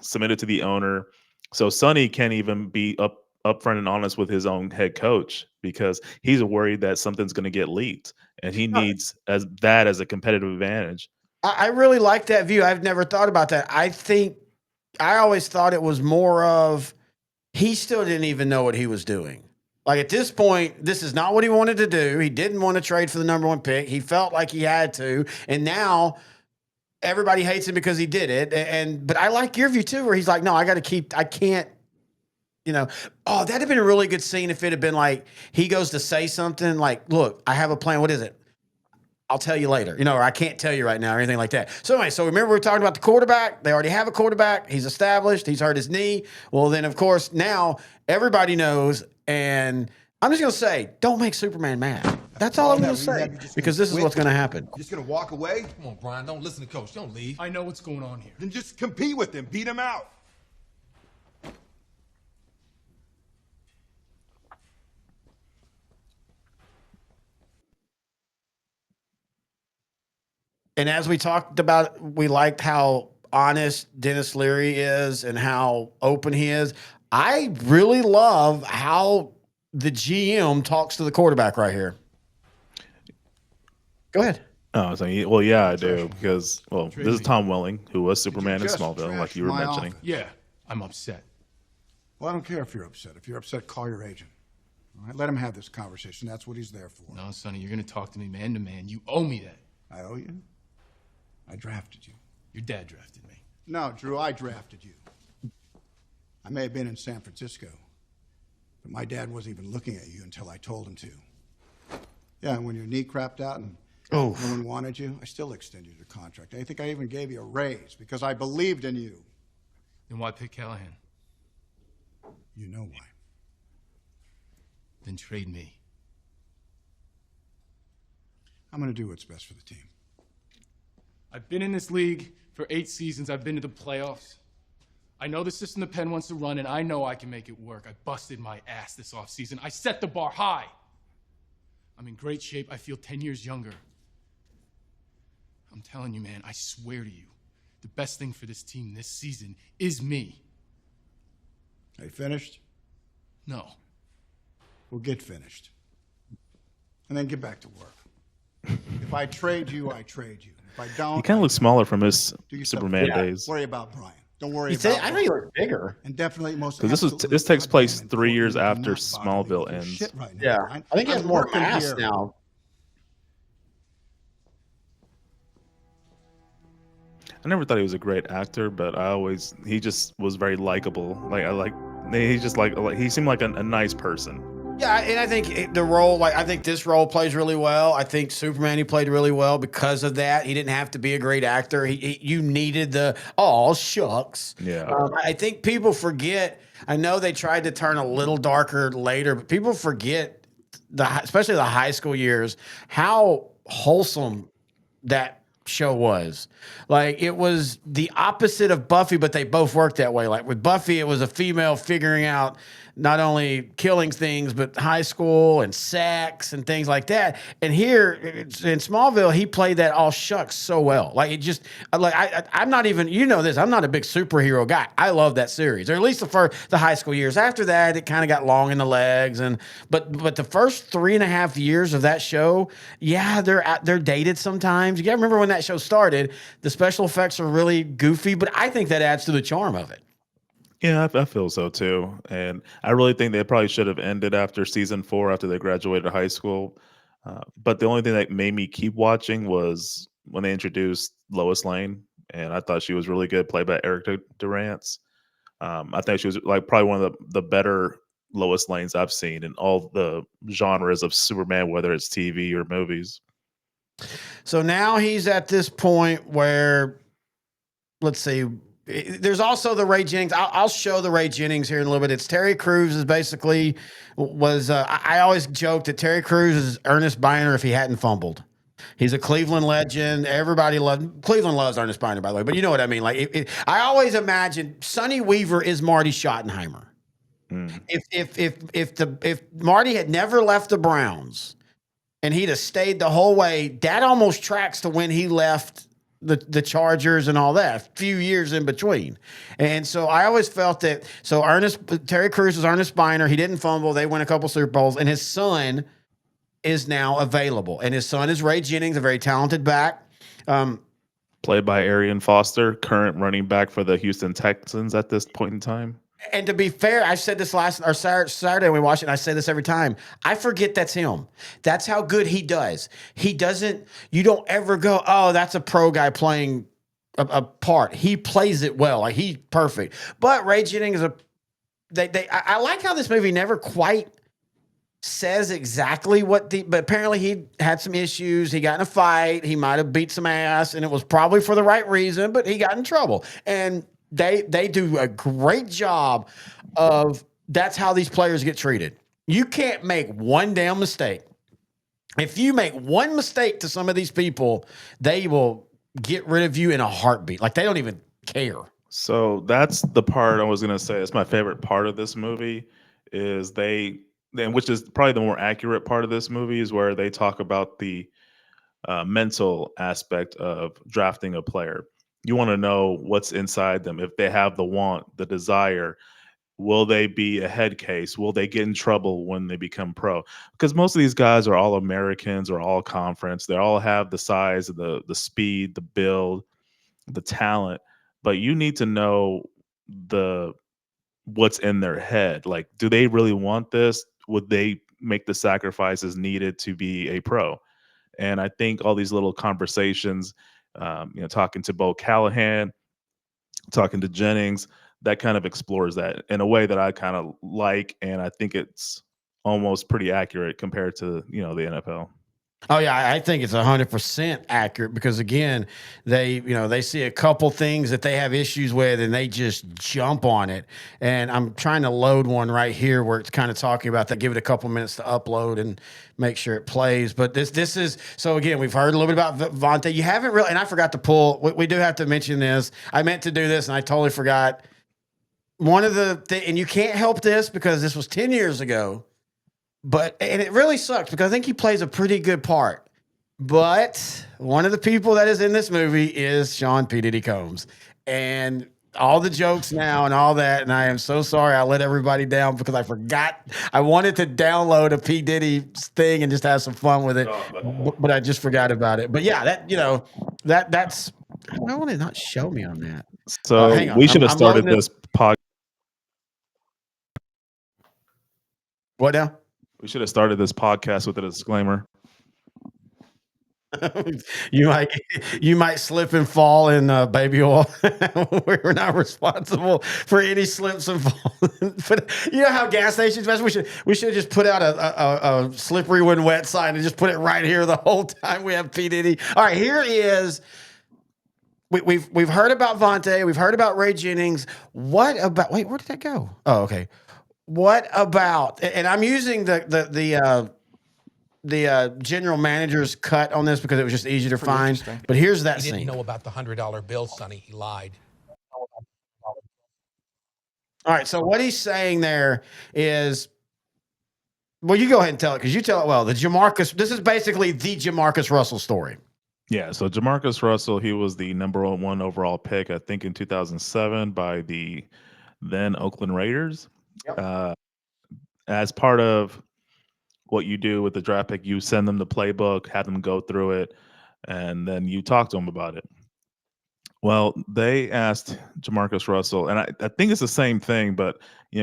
submitted to the owner. So Sonny can't even be upfront and honest with his own head coach, because he's worried that something's going to get leaked, and he needs as a competitive advantage. I really like that view. I've never thought about that. I always thought it was more of he still didn't even know what he was doing. Like at this point, this is not what he wanted to do. He didn't want to trade for the number 1 pick. He felt like he had to, and now everybody hates him because he did it. But I like your view too, where he's like, no, I can't. That'd have been a really good scene if it had been like he goes to say something like, look, I have a plan. What is it? I'll tell you later, or I can't tell you right now or anything like that. So anyway, remember we were talking about the quarterback. They already have a quarterback. He's established. He's hurt his knee. Well, then, of course, now everybody knows. And I'm just going to say, don't make Superman mad. That's all I'm going to say, because this is what's going to happen. You're just going to walk away? Come on, Brian. Don't listen to Coach. Don't leave. I know what's going on here. Then just compete with him. Beat him out. And as we talked about, we liked how honest Dennis Leary is and how open he is. I really love how the GM talks to the quarterback right here. Go ahead. Oh, so well, yeah, I do because this is Tom Welling, who was Superman in Smallville, like you were mentioning. Yeah, I'm upset. Well, I don't care if you're upset. If you're upset, call your agent. All right, let him have this conversation. That's what he's there for. No, Sonny, you're going to talk to me man to man. You owe me that. I owe you? I drafted you. Your dad drafted me. No, Drew, I drafted you. I may have been in San Francisco, but my dad wasn't even looking at you until I told him to. Yeah, and when your knee crapped out and no one wanted you, I still extended your contract. I think I even gave you a raise because I believed in you. Then why pick Callahan? You know why. Then trade me. I'm going to do what's best for the team. I've been in this league for 8 seasons. I've been to the playoffs. I know the system the Penn wants to run, and I know I can make it work. I busted my ass this offseason. I set the bar high. I'm in great shape. I feel 10 years younger. I'm telling you, man, I swear to you, the best thing for this team this season is me. Are you finished? No. We'll get finished. And then get back to work. If I trade you, I trade you. If I don't, He kind of looks smaller from his do Superman yourself a favor. days. Worry about Brian. Don't worry I about think he looked bigger. And definitely most Because this takes place 3 years after Smallville ends. right now. Yeah, Brian. I think he has I'm more working mass here. now. I never thought he was a great actor, but he just was very likable. He seemed like a nice person. Yeah, and I think the role, I think this role plays really well. I think Superman, he played really well because of that. He didn't have to be a great actor. You needed the, shucks. Yeah. I think people forget, I know they tried to turn a little darker later, but people forget, especially the high school years, how wholesome that show was. Like, it was the opposite of Buffy, but they both worked that way. Like with Buffy, it was a female figuring out not only killing things, but high school and sex and things like that. And here in Smallville, he played that all shucks so well. Like, it just, I'm not even, this, I'm not a big superhero guy. I love that series, or at least the high school years. After that, it kind of got long in the legs. But the first 3.5 years of that show, yeah, they're dated sometimes. You gotta remember when that show started, the special effects are really goofy, but I think that adds to the charm of it. Yeah, I feel so too. And I really think they probably should have ended after season 4, after they graduated high school. But the only thing that made me keep watching was when they introduced Lois Lane. And I thought she was really good, played by Erica Durance. I think she was probably one of the better Lois Lanes I've seen in all the genres of Superman, whether it's TV or movies. So now he's at this point where, let's see, there's also the Ray Jennings. I'll show the Ray Jennings here in a little bit. It's Terry Crews is basically I always joke that Terry Crews is Ernest Biner if he hadn't fumbled. He's a Cleveland legend. Cleveland loves Ernest Biner, by the way, but you know what I mean. I always imagine Sonny Weaver is Marty Schottenheimer. If Marty had never left the Browns and he'd have stayed the whole way, that almost tracks to when he left the Chargers and all that, a few years in between. And so I always felt that, Terry Crews was Ernest Biner. He didn't fumble. They win a couple Super Bowls, and his son is now available. And his son is Ray Jennings, a very talented back. Played by Arian Foster, current running back for the Houston Texans at this point in time. And to be fair, I said this Saturday when we watched it, and I say this every time. I forget that's him. That's how good he does. You don't ever go, oh, that's a pro guy playing a part. He plays it well. Like, he's perfect. But Ray Jennings I like how this movie never quite says exactly but apparently he had some issues. He got in a fight. He might have beat some ass, and it was probably for the right reason, but he got in trouble. And they do a great job of, that's how these players get treated. You can't make one damn mistake. If you make one mistake to some of these people, they will get rid of you in a heartbeat. Like, they don't even care. So that's the part I was going to say. It's my favorite part of this movie which is probably the more accurate part of this movie, is where they talk about the mental aspect of drafting a player. You want to know what's inside them. If they have the want, the desire, will they be a head case? Will they get in trouble when they become pro? Because most of these guys are all Americans or all conference. They all have the size, the speed, the build, the talent, but you need to know the what's in their head. Like, do they really want this? Would they make the sacrifices needed to be a pro? And I think all these little conversations, talking to Bo Callahan, talking to Jennings, that kind of explores that in a way that I kind of like, and I think it's almost pretty accurate compared to the NFL. Oh yeah, I think it's 100% accurate because again, they see a couple things that they have issues with and they just jump on it. And I'm trying to load one right here where it's kind of talking about that. Give it a couple minutes to upload and make sure it plays. But this is so again, we've heard a little bit about Vontae. You haven't really, and I forgot to pull. We do have to mention this. I meant to do this and I totally forgot. One of the and you can't help this because this was 10 years ago. And it really sucks because I think he plays a pretty good part. But one of the people that is in this movie is Sean P. Diddy Combs. And all the jokes now and all that. And I am so sorry I let everybody down because I forgot. I wanted to download a P. Diddy thing and just have some fun with it. But I just forgot about it. But yeah, that's why won't it not show me on that? So Hang on. we should have started loading this podcast. What now? We should have started this podcast with a disclaimer. you might slip and fall in baby oil. We're not responsible for any slips and falls. But you know how gas stations, we should just put out a slippery when wet sign and just put it right here the whole time we have P. Diddy. All right, here is. We've heard about Vontae. We've heard about Ray Jennings. What about? Wait, where did that go? Oh, okay. What about? And I'm using the general manager's cut on this because it was just easier to find. But here's that He scene. didn't know about the $100 bill, Sonny. He lied. All right. So what he's saying there is, well, you go ahead and tell it because you tell it well. This is basically the Jamarcus Russell story. Yeah. So Jamarcus Russell, he was the number 1 overall pick, I think, in 2007 by the then Oakland Raiders. Yep. As part of what you do with the draft pick, you send them the playbook, have them go through it, and then you talk to them about it. Well, they asked Jamarcus Russell, and I think it's the same thing, but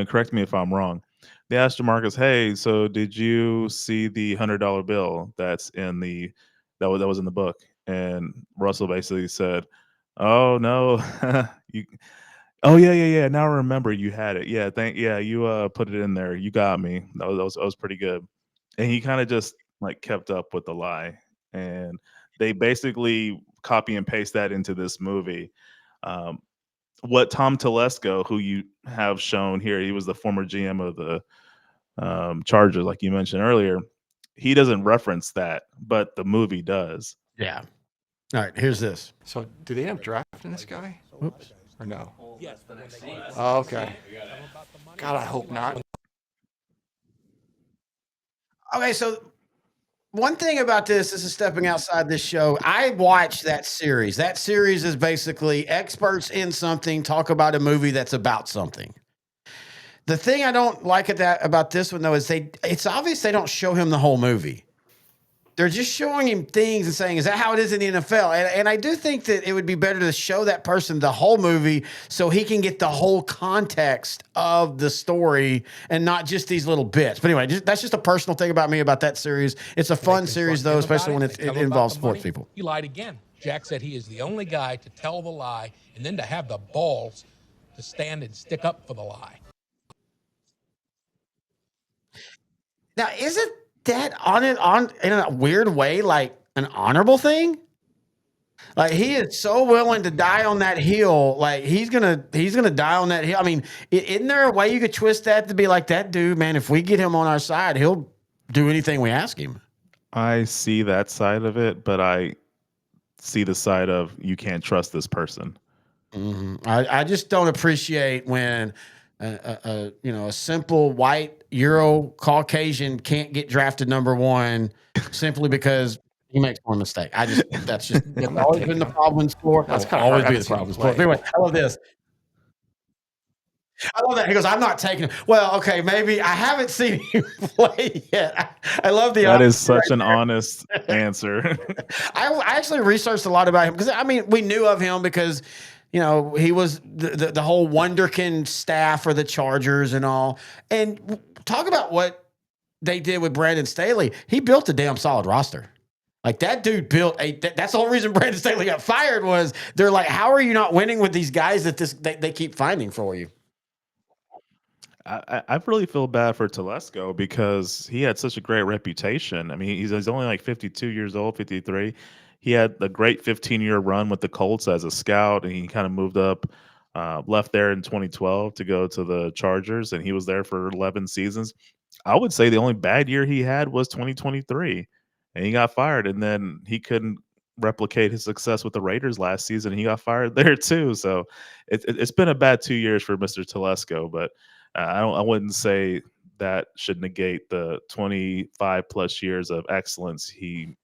correct me if I'm wrong. They asked Jamarcus, "Hey, so did you see the $100 bill that was in the book?" And Russell basically said, "Oh no, oh yeah. Now I remember you had it. Yeah, you put it in there. You got me. That was pretty good." And he kind of just like kept up with the lie, and they basically copy and paste that into this movie. What Tom Telesco, who you have shown here, he was the former GM of the Chargers, like you mentioned earlier. He doesn't reference that, but the movie does. Yeah. All right, here's this. So, do they end up drafting this guy? Whoops. Or no? Yes. Oh, okay. God, I hope not. Okay, so one thing about this is stepping outside this show. I watched that series. That series is basically experts in something talk about a movie that's about something. The thing I don't like about this one though is it's obvious they don't show him the whole movie. They're just showing him things and saying, is that how it is in the NFL? And I do think that it would be better to show that person the whole movie so he can get the whole context of the story and not just these little bits. But anyway, that's just a personal thing about me about that series. It's a fun series, though, especially when it involves sports people. He lied again. Jack said he is the only guy to tell the lie and then to have the balls to stand and stick up for the lie. Now, isn't that on in a weird way like an honorable thing? Like he is so willing to die on that hill, like he's gonna die on that hill. I mean, isn't there a way you could twist that to be like that dude, man? If we get him on our side, he'll do anything we ask him. I see that side of it, but I see the side of you can't trust this person. Mm-hmm. I just don't appreciate when a simple white Euro Caucasian can't get drafted number 1 simply because He makes one mistake. That's I'm not always taking been the him. problem in sport. That's Will kinda always hard. I be the haven't seen him problem in sport. play. Anyway, I love this. I love that. He goes, I'm not taking him. Well, okay, maybe I haven't seen him play yet. I love the That is honesty such right an there. honest answer. I actually researched a lot about him because we knew of him because he was the whole Wonderkin staff for the Chargers and all. And talk about what they did with Brandon Staley. He built a damn solid roster. Like that dude built that's the whole reason Brandon Staley got fired was they're like, how are you not winning with these guys that they keep finding for you? I really feel bad for Telesco because he had such a great reputation. I mean, he's only like 52 years old, 53. He had a great 15-year run with the Colts as a scout, and he kind of moved up, left there in 2012 to go to the Chargers, and he was there for 11 seasons. I would say the only bad year he had was 2023, and he got fired, and then he couldn't replicate his success with the Raiders last season. He got fired there too. So it's been a bad 2 years for Mr. Telesco, but I wouldn't say that should negate the 25 plus years of excellence he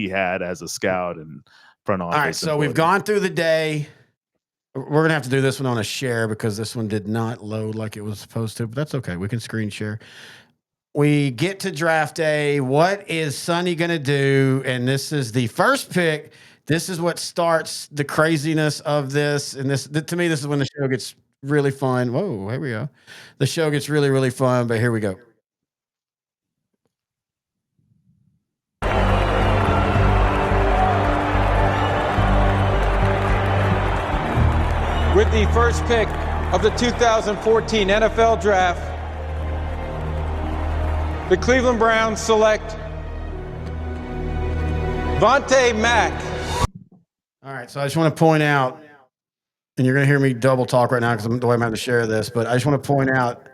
had as a scout and front office. All right, so we've employee. gone through the day. We're gonna have to do this one on a share because this one did not load like it was supposed to, but that's okay. We can screen share. We get to draft day. What is Sonny gonna do? And this is the first pick. This is what starts the craziness of this. And to me, this is when the show gets really fun. Whoa, here we go. The show gets really, really fun, but here we go. With the first pick of the 2014 NFL Draft, the Cleveland Browns select Vontae Mack. All right, so I just want to point out, and you're going to hear me double talk right now because the way I'm having to share this, but I just want to point out,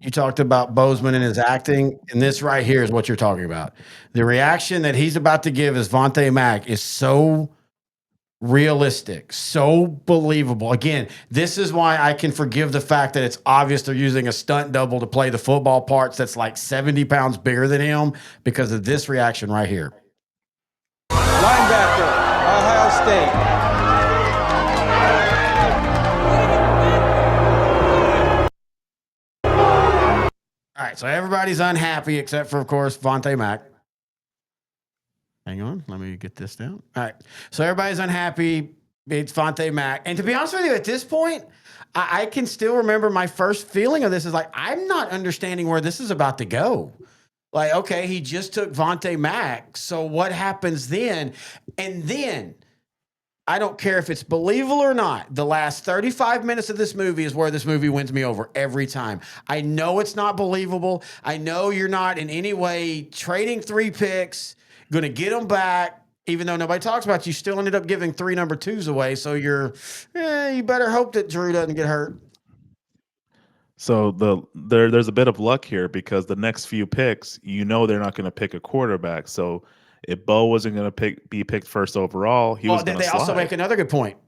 you talked about Bozeman and his acting, and this right here is what you're talking about. The reaction that he's about to give as Vontae Mack is so realistic, so believable. Again, this is why I can forgive the fact that it's obvious they're using a stunt double to play the football parts that's like 70 pounds bigger than him because of this reaction right here. Linebacker, Ohio State. All right, so everybody's unhappy except for, of course, Vontae Mack. Hang on, let me get this down. All right, so everybody's unhappy. It's Vontae Mack. And to be honest with you, at this point, I can still remember my first feeling of this is like, I'm not understanding where this is about to go. Like, okay, he just took Vontae Mack, so what happens then? And then, I don't care if it's believable or not, the last 35 minutes of this movie is where this movie wins me over every time. I know it's not believable. I know you're not in any way trading 3 picks, going to get them back, even though nobody talks about you still ended up giving 3 number 2s away. So you better hope that Drew doesn't get hurt. So there's a bit of luck here because the next few picks, they're not going to pick a quarterback. So if Bo wasn't going to be picked first overall, he was going to slide. They also make another good point.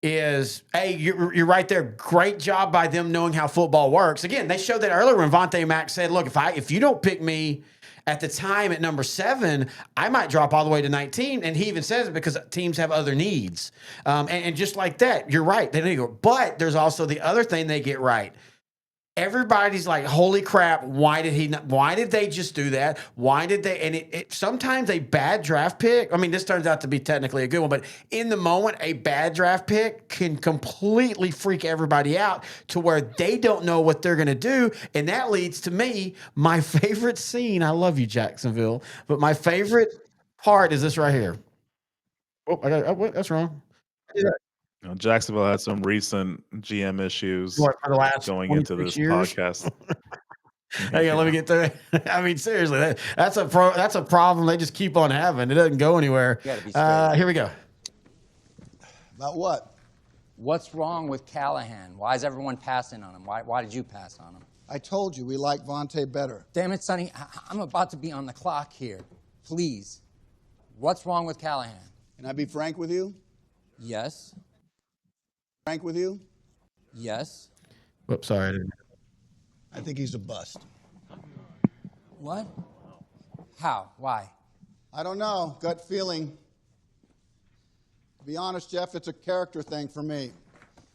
Is, hey, you're right there. Great job by them knowing how football works. Again, they showed that earlier when Vontae Mack said, look, if you don't pick me at the time at number 7, I might drop all the way to 19. And he even says it because teams have other needs. And just like that, you're right. They need to go. But there's also the other thing they get right. Everybody's like, holy crap, why did they just do that? Why did they? And it sometimes a bad draft pick, I mean, this turns out to be technically a good one, but in the moment, a bad draft pick can completely freak everybody out to where they don't know what they're going to do. And that leads to me, my favorite scene. I love you, Jacksonville, but my favorite part is this right here. That's wrong. Jacksonville had some recent GM issues for the last going into this years? podcast. Hang on, let me get through it. I mean, seriously, that's a problem they just keep on having. It doesn't go anywhere. Here we go. About what? What's wrong with Callahan? Why is everyone passing on him? Why did you pass on him? I told you we like Vontae better. Damn it, Sonny. I'm about to be on the clock here. Please. What's wrong with Callahan? Can I be frank with you? Yes. Frank with you? Yes. Whoops, sorry. I think he's a bust. What? How? Why? I don't know. Gut feeling. To be honest, Jeff, it's a character thing for me.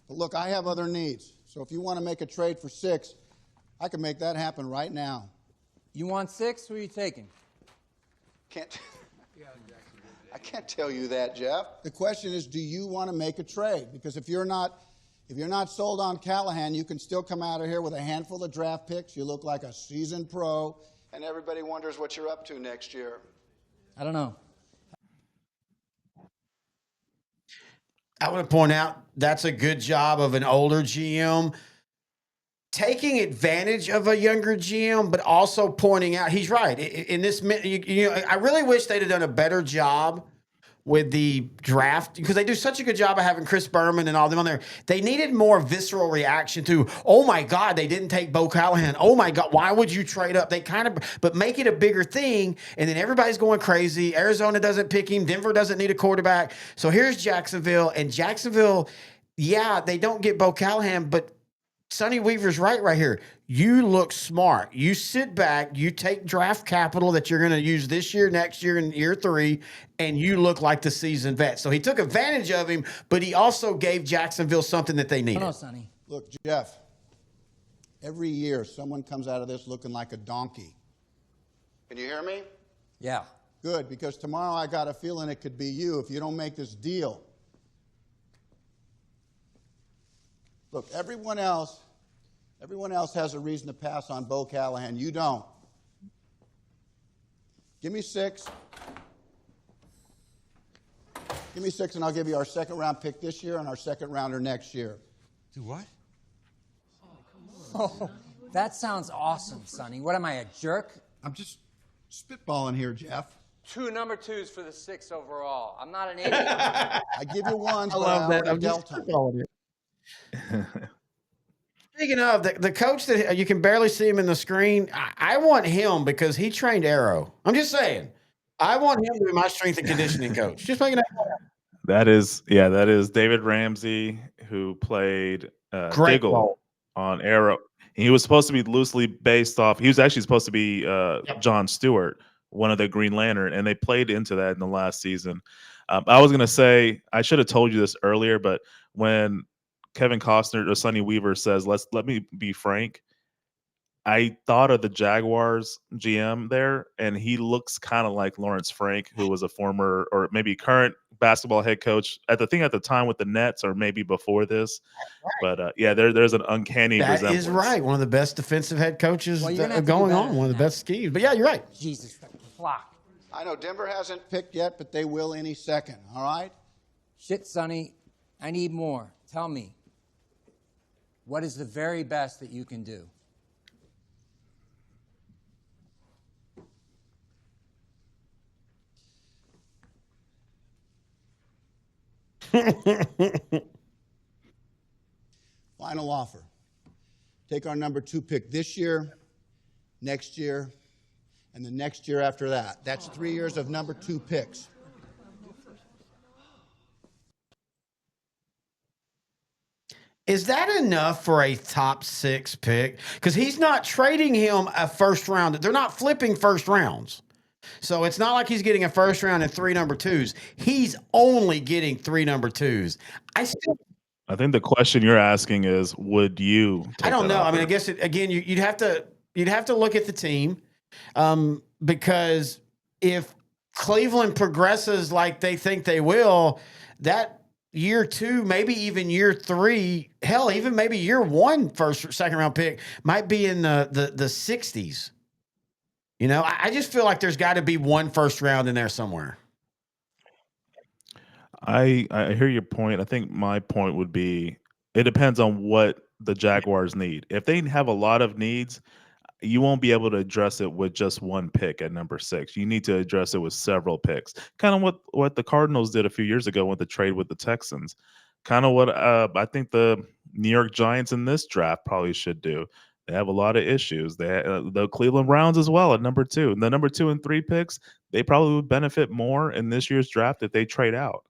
But look, I have other needs. So if you want to make a trade for 6, I can make that happen right now. You want 6? Who are you taking? I can't tell you that, Jeff. The question is, do you want to make a trade? Because if you're not sold on Callahan, you can still come out of here with a handful of draft picks. You look like a seasoned pro, and everybody wonders what you're up to next year. I don't know. I want to point out that's a good job of an older GM taking advantage of a younger GM, but also pointing out he's right. In this, I really wish they'd have done a better job with the draft because they do such a good job of having Chris Berman and all them on there. They needed more visceral reaction to, oh my God, they didn't take Bo Callahan. Oh my God, why would you trade up? They but make it a bigger thing. And then everybody's going crazy. Arizona doesn't pick him. Denver doesn't need a quarterback. So here's Jacksonville. And Jacksonville, yeah, they don't get Bo Callahan, but Sonny Weaver's right here. You look smart. You sit back, you take draft capital that you're going to use this year, next year, and year 3, and you look like the seasoned vet. So he took advantage of him, but he also gave Jacksonville something that they needed. No, Sonny. Look, Jeff, every year someone comes out of this looking like a donkey. Can you hear me? Yeah. Good, because tomorrow I got a feeling it could be you if you don't make this deal. Look, everyone else has a reason to pass on Bo Callahan. You don't. Give me 6. Give me 6, and I'll give you our second-round pick this year and our second-rounder next year. Do what? Oh, that sounds awesome, Sonny. What am I, a jerk? I'm just spitballing here, Jeff. 2 number 2s for the 6 overall. I'm not an idiot. I give you ones, I but love that. I'm dealt just them. spitballing it. Speaking of, the coach that you can barely see him in the screen, I want him because he trained Arrow. I'm just saying. I want him to be my strength and conditioning coach. Just making that. That is David Ramsey, who played Great Diggle role. on Arrow. He was supposed to be loosely based off. He was actually supposed to be John Stewart, one of the Green Lantern, and they played into that in the last season. I was gonna say I should have told you this earlier, but when Kevin Costner or Sonny Weaver says, let me be frank, I thought of the Jaguars GM there, and he looks kind of like Lawrence Frank, who was a former or maybe current basketball head coach at the time with the Nets, or maybe before this. Right. But there's an uncanny resemblance. That is right. One of the best defensive head coaches going on. One of the best schemes. But yeah, you're right. Jesus, the clock. I know Denver hasn't picked yet, but they will any second, all right? Shit, Sonny. I need more. Tell me. What is the very best that you can do? Final offer. Take our number 2 pick this year, next year, and the next year after that. That's 3 years of number 2 picks. Is that enough for a top 6 pick? Because he's not trading him a first round. They're not flipping first rounds. So it's not like he's getting a first round and 3 number 2s. He's only getting 3 number 2s. I think the question you're asking is, would you take I don't that know. offer? I mean, I guess you'd have to look at the team, because if Cleveland progresses like they think they will, that year 2, maybe even year 3, hell, even maybe year 1 first or second round pick might be in the 60s. You know, I just feel like there's got to be 1 first round in there somewhere. I hear your point. I think my point would be it depends on what the Jaguars need. If they have a lot of needs, you won't be able to address it with just 1 pick at number 6. You need to address it with several picks. Kind of what the Cardinals did a few years ago with the trade with the Texans. Kind of what I think the New York Giants in this draft probably should do. They have a lot of issues. They the Cleveland Browns as well at number 2. And the number 2 and 3 picks, they probably would benefit more in this year's draft if they trade out.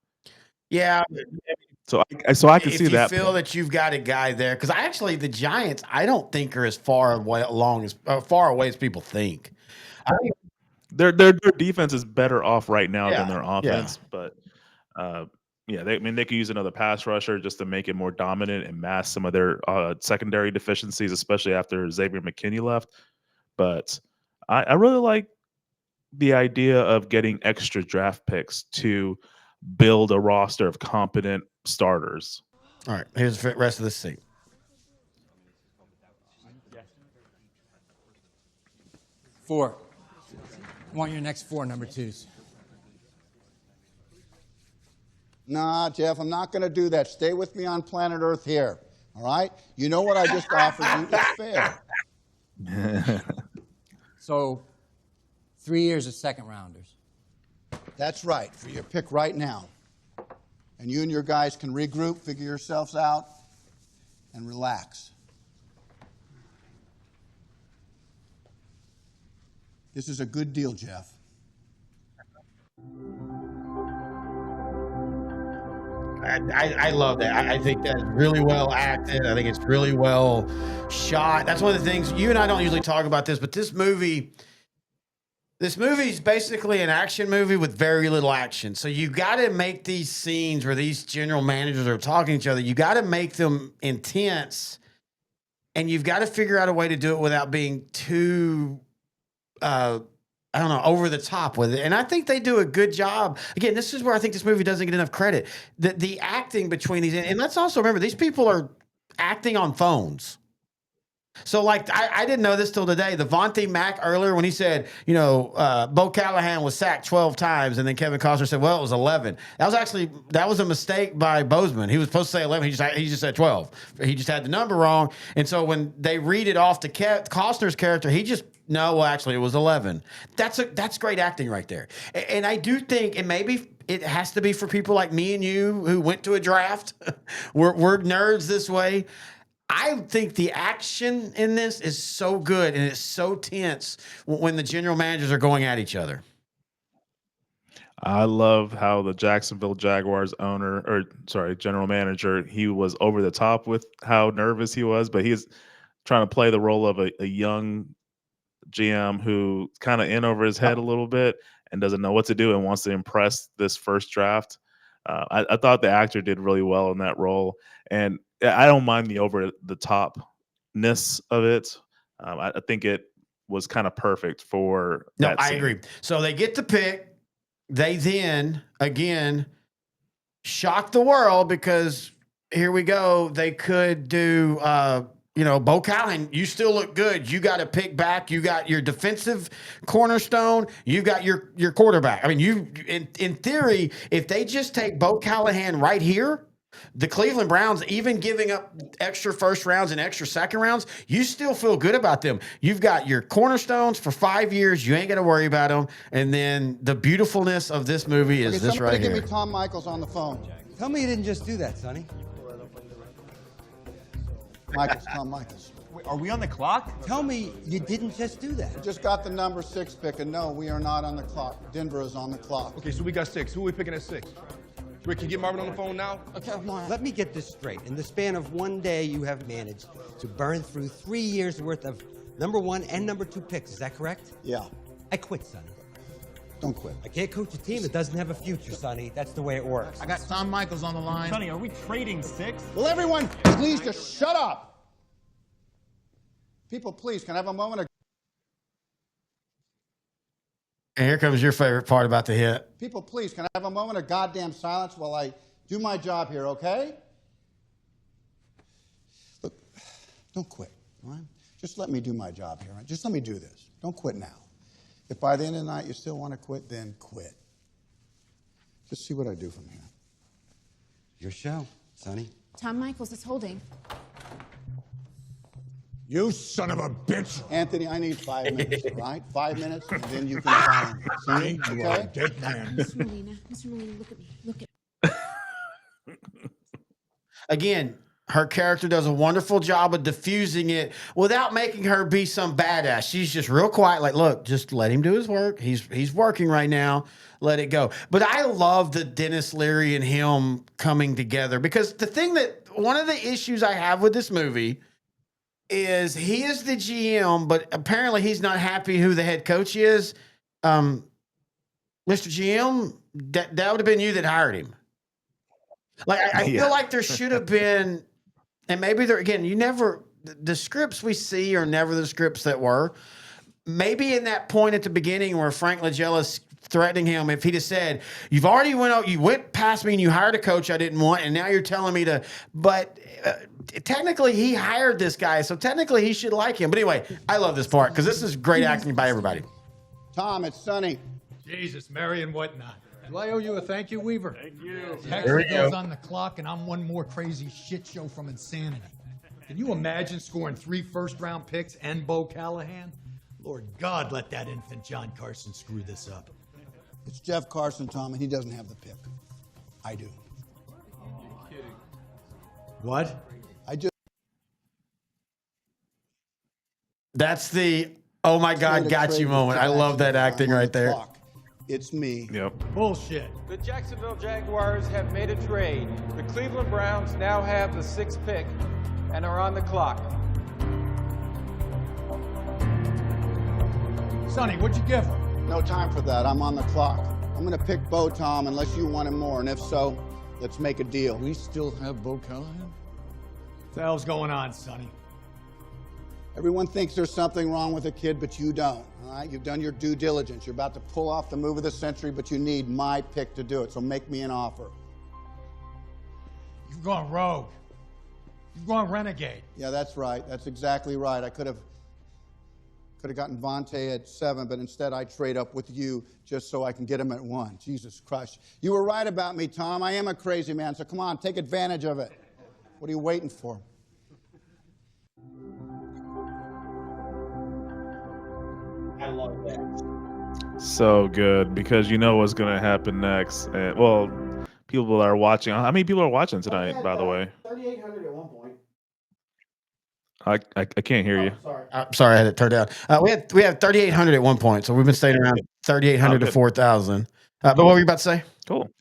Yeah. So I can see that. If you feel that you've got a guy there, because the Giants, I don't think are as far away as people think. their defense is better off right now than their offense, but I mean, they could use another pass rusher just to make it more dominant and mask some of their secondary deficiencies, especially after Xavier McKinney left. But I really like the idea of getting extra draft picks to build a roster of competent starters. All right, here's the rest of the scene. Four. I want your next four number twos. Nah, Jeff, I'm not going to do that. Stay with me on planet Earth here. All right? You know what I just offered you? It's fair. So, 3 years of second rounders. That's right, for your pick right now. And you and your guys can regroup, figure yourselves out, and relax. This is a good deal, Jeff. I love that. I think that's really well acted. I think it's really well shot. That's one of the things you and I don't usually talk about this, but this movie is basically an action movie with very little action. So you got to make these scenes where these general managers are talking to each other. You got to make them intense, and you've got to figure out a way to do it without being too I don't know, over the top with it. And I think they do a good job. Again, this is where I think this movie doesn't get enough credit. The acting between these, and let's also remember, these people are acting on phones. So, like, I didn't know this till today. The Vontae Mack earlier, when he said, Bo Callahan was sacked 12 times, and then Kevin Costner said, well, it was 11. That was a mistake by Bozeman. He was supposed to say 11. He just said 12. He just had the number wrong. And so when they read it off to Costner's character, actually, it was 11. That's great acting right there. And I do think, and maybe it has to be for people like me and you who went to a draft. We're nerds this way. I think the action in this is so good and it's so tense when the general managers are going at each other. I love how the Jacksonville Jaguars general manager, he was over the top with how nervous he was, but he's trying to play the role of a young GM who kind of in over his head a little bit and doesn't know what to do and wants to impress this first draft. I thought the actor did really well in that role, and I don't mind the over the topness of it. I think it was kind of perfect for that scene. I agree. So they get the pick. They then again shock the world because here we go. They could do Bo Callahan, you still look good. You got to pick back. You got your defensive cornerstone. You got your quarterback. I mean, in theory, if they just take Bo Callahan right here, the Cleveland Browns, even giving up extra first rounds and extra second rounds, you still feel good about them. You've got your cornerstones for 5 years. You ain't got to worry about them. And then the beautifulness of this movie is this right here. Give me Tom Michaels on the phone. Tell me you didn't just do that, Sonny. Tom Michaels. Wait, are we on the clock? Tell me you didn't just do that. We just got the number 6 pick, and no, we are not on the clock. Denver is on the clock. Okay, so we got 6. Who are we picking at 6? Rick, can you get Marvin on the phone now? Okay, let me get this straight. In the span of one day, you have managed to burn through 3 years' worth of number 1 and number 2 picks. Is that correct? Yeah. I quit, Sonny. Don't quit. I can't coach a team that doesn't have a future, Sonny. That's the way it works. I got Tom Michaels on the line. Sonny, are we trading 6? Will everyone please just shut up? People, please, can I have a moment of... And here comes your favorite part about the hit. People, please, can I have a moment of goddamn silence while I do my job here, okay? Look, don't quit, all right? Just let me do my job here. Right? Just let me do this. Don't quit now. If by the end of the night you still want to quit, then quit. Just see what I do from here. Your show, Sonny. Tom Michaels is holding. You son of a bitch! Anthony, I need 5 minutes, all right? 5 minutes, and then you can sign. See? You are a dead man. Mr. Molina, look at me. Look at Again, her character does a wonderful job of diffusing it without making her be some badass. She's just real quiet, like, look, just let him do his work. He's working right now. Let it go. But I love the Dennis Leary and him coming together because one of the issues I have with this movie is he is the GM, but apparently he's not happy who the head coach is. Mr. GM, that would have been you that hired him. Like I feel like there should have been, and maybe there again. You never the scripts we see are never the scripts that were. Maybe in that point at the beginning where Frank Lagella's threatening him, if he just said, "You've already you went past me and you hired a coach I didn't want, and now you're telling me to," but. Technically, he hired this guy, so technically he should like him. But anyway, I love this part because this is great acting by everybody. Tom, it's Sonny. Jesus, Mary and whatnot. Do I owe you a thank you, Weaver? Thank you. Texas goes on the clock, and I'm one more crazy shit show from insanity. Can you imagine scoring 3 first-round picks and Bo Callahan? Lord God, let that infant John Carson screw this up. It's Jeff Carson, Tom, and he doesn't have the pick. I do. What? That's the oh my God, got you moment. I love that acting right there. It's me. Yep. Bullshit. The Jacksonville Jaguars have made a trade. The Cleveland Browns now have the 6th pick and are on the clock. Sonny, what'd you give her? No time for that. I'm on the clock. I'm going to pick Bo, Tom, unless you want him more. And if so, let's make a deal. We still have Bo Callahan? What the hell's going on, Sonny? Everyone thinks there's something wrong with a kid, but you don't. All right? You've done your due diligence. You're about to pull off the move of the century, but you need my pick to do it. So make me an offer. You've gone rogue. You've gone renegade. Yeah, that's right. That's exactly right. I could have gotten Vontae at 7, but instead I trade up with you just so I can get him at 1. Jesus Christ. You were right about me, Tom. I am a crazy man, so come on, take advantage of it. What are you waiting for? I love that. So good because you know what's going to happen next. And, well, people are watching. How many people are watching tonight, by the way? 3,800 at one point. I can't hear you. Sorry, I had it turned down. We have 3,800 at one point, so we've been staying around 3,800 to 4,000. But what were you about to say? Cool.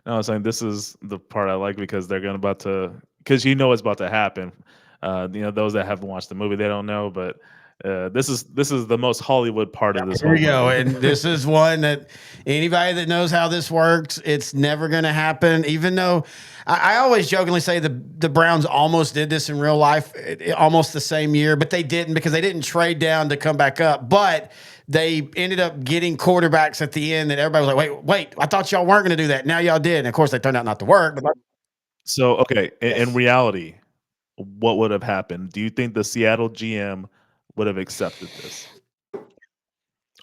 No, I was saying this is the part I like because they're going about to because you know what's about to happen. Those that haven't watched the movie, they don't know, but this is the most Hollywood part of this. Here we go, and this is one that anybody that knows how this works, it's never going to happen. Even though I always jokingly say the Browns almost did this in real life, almost the same year, but they didn't because they didn't trade down to come back up. But they ended up getting quarterbacks at the end that everybody was like, wait, I thought y'all weren't going to do that. Now y'all did, and of course they turned out not to work. But so okay, in reality, what would have happened? Do you think the Seattle GM would have accepted this,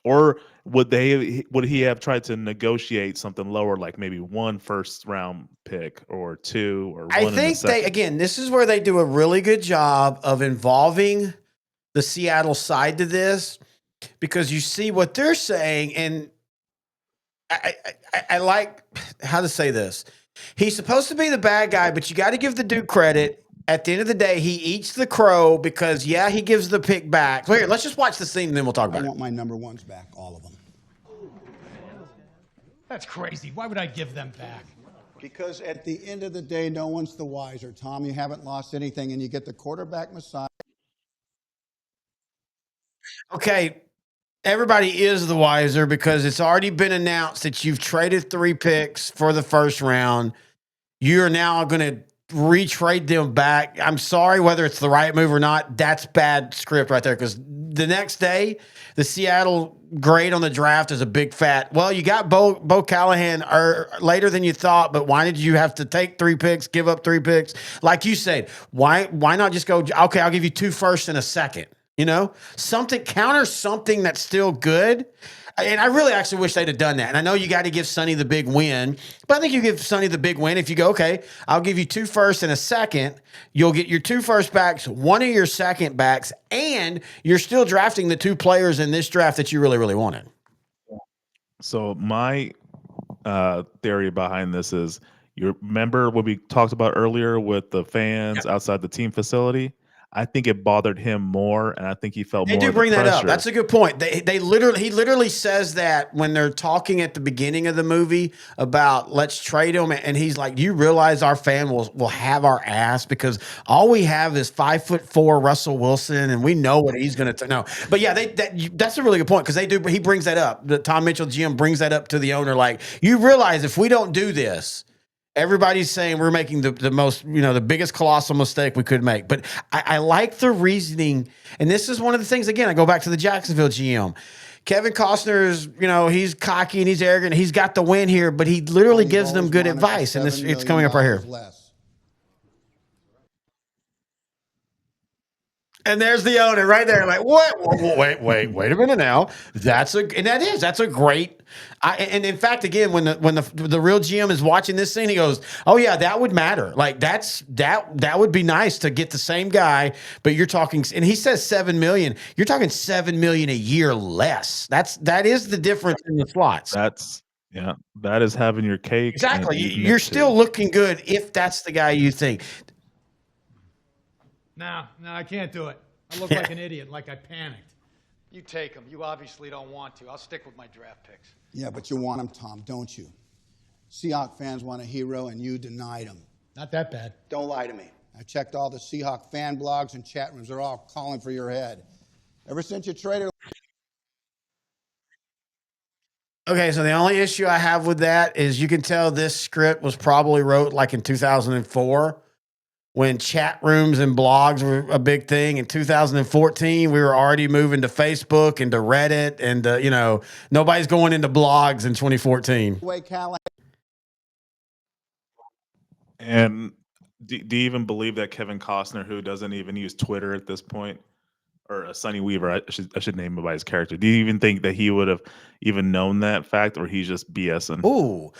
or would he have tried to negotiate something lower, like maybe 1 first-round pick or 2 or 1? I think this is where they do a really good job of involving the Seattle side to this because you see what they're saying, and I like how to say this. He's supposed to be the bad guy, but you got to give the dude credit. At the end of the day, he eats the crow because, he gives the pick back. So here, let's just watch the scene and then we'll talk about it. I want my number 1s back, all of them. That's crazy. Why would I give them back? Because at the end of the day, no one's the wiser, Tom. You haven't lost anything, and you get the quarterback messiah. Okay, everybody is the wiser because it's already been announced that you've traded 3 picks for the first round. You're now going to retrade them back. I'm sorry whether it's the right move or not. That's bad script right there because the next day, the Seattle grade on the draft is a big fat. Well, you got Bo Callahan later than you thought, but why did you have to take 3 picks, give up 3 picks? Like you said, why not just go, okay, I'll give you 2 firsts and a second. Counter something that's still good. And I really actually wish they'd have done that. And I know you got to give Sonny the big win, but I think you give Sonny the big win if you go, okay, I'll give you 2 firsts and a second. You'll get your 2 first backs, 1 of your second backs, and you're still drafting the 2 players in this draft that you really, really wanted. So my theory behind this is, you remember what we talked about earlier with the fans outside the team facility? I think it bothered him more, and I think he felt They more do of the bring that up. pressure. That's a good point. He literally says that when they're talking at the beginning of the movie about let's trade him, and he's like, "You realize our fan will have our ass because all we have is 5'4" Russell Wilson, and we know what he's going to know." But yeah, that's a really good point because they do. He brings that up. The Tom Mitchell GM brings that up to the owner, like, "You realize if we don't do this." Everybody's saying we're making the most, the biggest colossal mistake we could make. But I like the reasoning. And this is one of the things, again, I go back to the Jacksonville GM. Kevin Costner is, he's cocky and he's arrogant. He's got the win here, but he literally gives them good advice. And it's coming up right here. And there's the owner right there. Like, what? Wait a minute now. That's a great. And in fact, again, when the real GM is watching this scene, he goes, "Oh yeah, that would matter. Like that would be nice to get the same guy, but you're talking." And he says $7 million. You're talking $7 million a year less. That is the difference in the slots. That is having your cake. Exactly. You're still looking good if that's the guy you think. No, I can't do it. I look like an idiot, like I panicked. You take them. You obviously don't want to. I'll stick with my draft picks. Yeah, but you want them, Tom, don't you? Seahawk fans want a hero, and you denied him. Not that bad. Don't lie to me. I checked all the Seahawk fan blogs and chat rooms. They're all calling for your head. Ever since you traded... Okay, so the only issue I have with that is you can tell this script was probably wrote like in 2004. When chat rooms and blogs were a big thing. In 2014, we were already moving to Facebook and to Reddit, and nobody's going into blogs in 2014. And do you even believe that Kevin Costner, who doesn't even use Twitter at this point, or Sonny Weaver, I should name him by his character. Do you even think that he would have even known that fact, or he's just BSing? Ooh,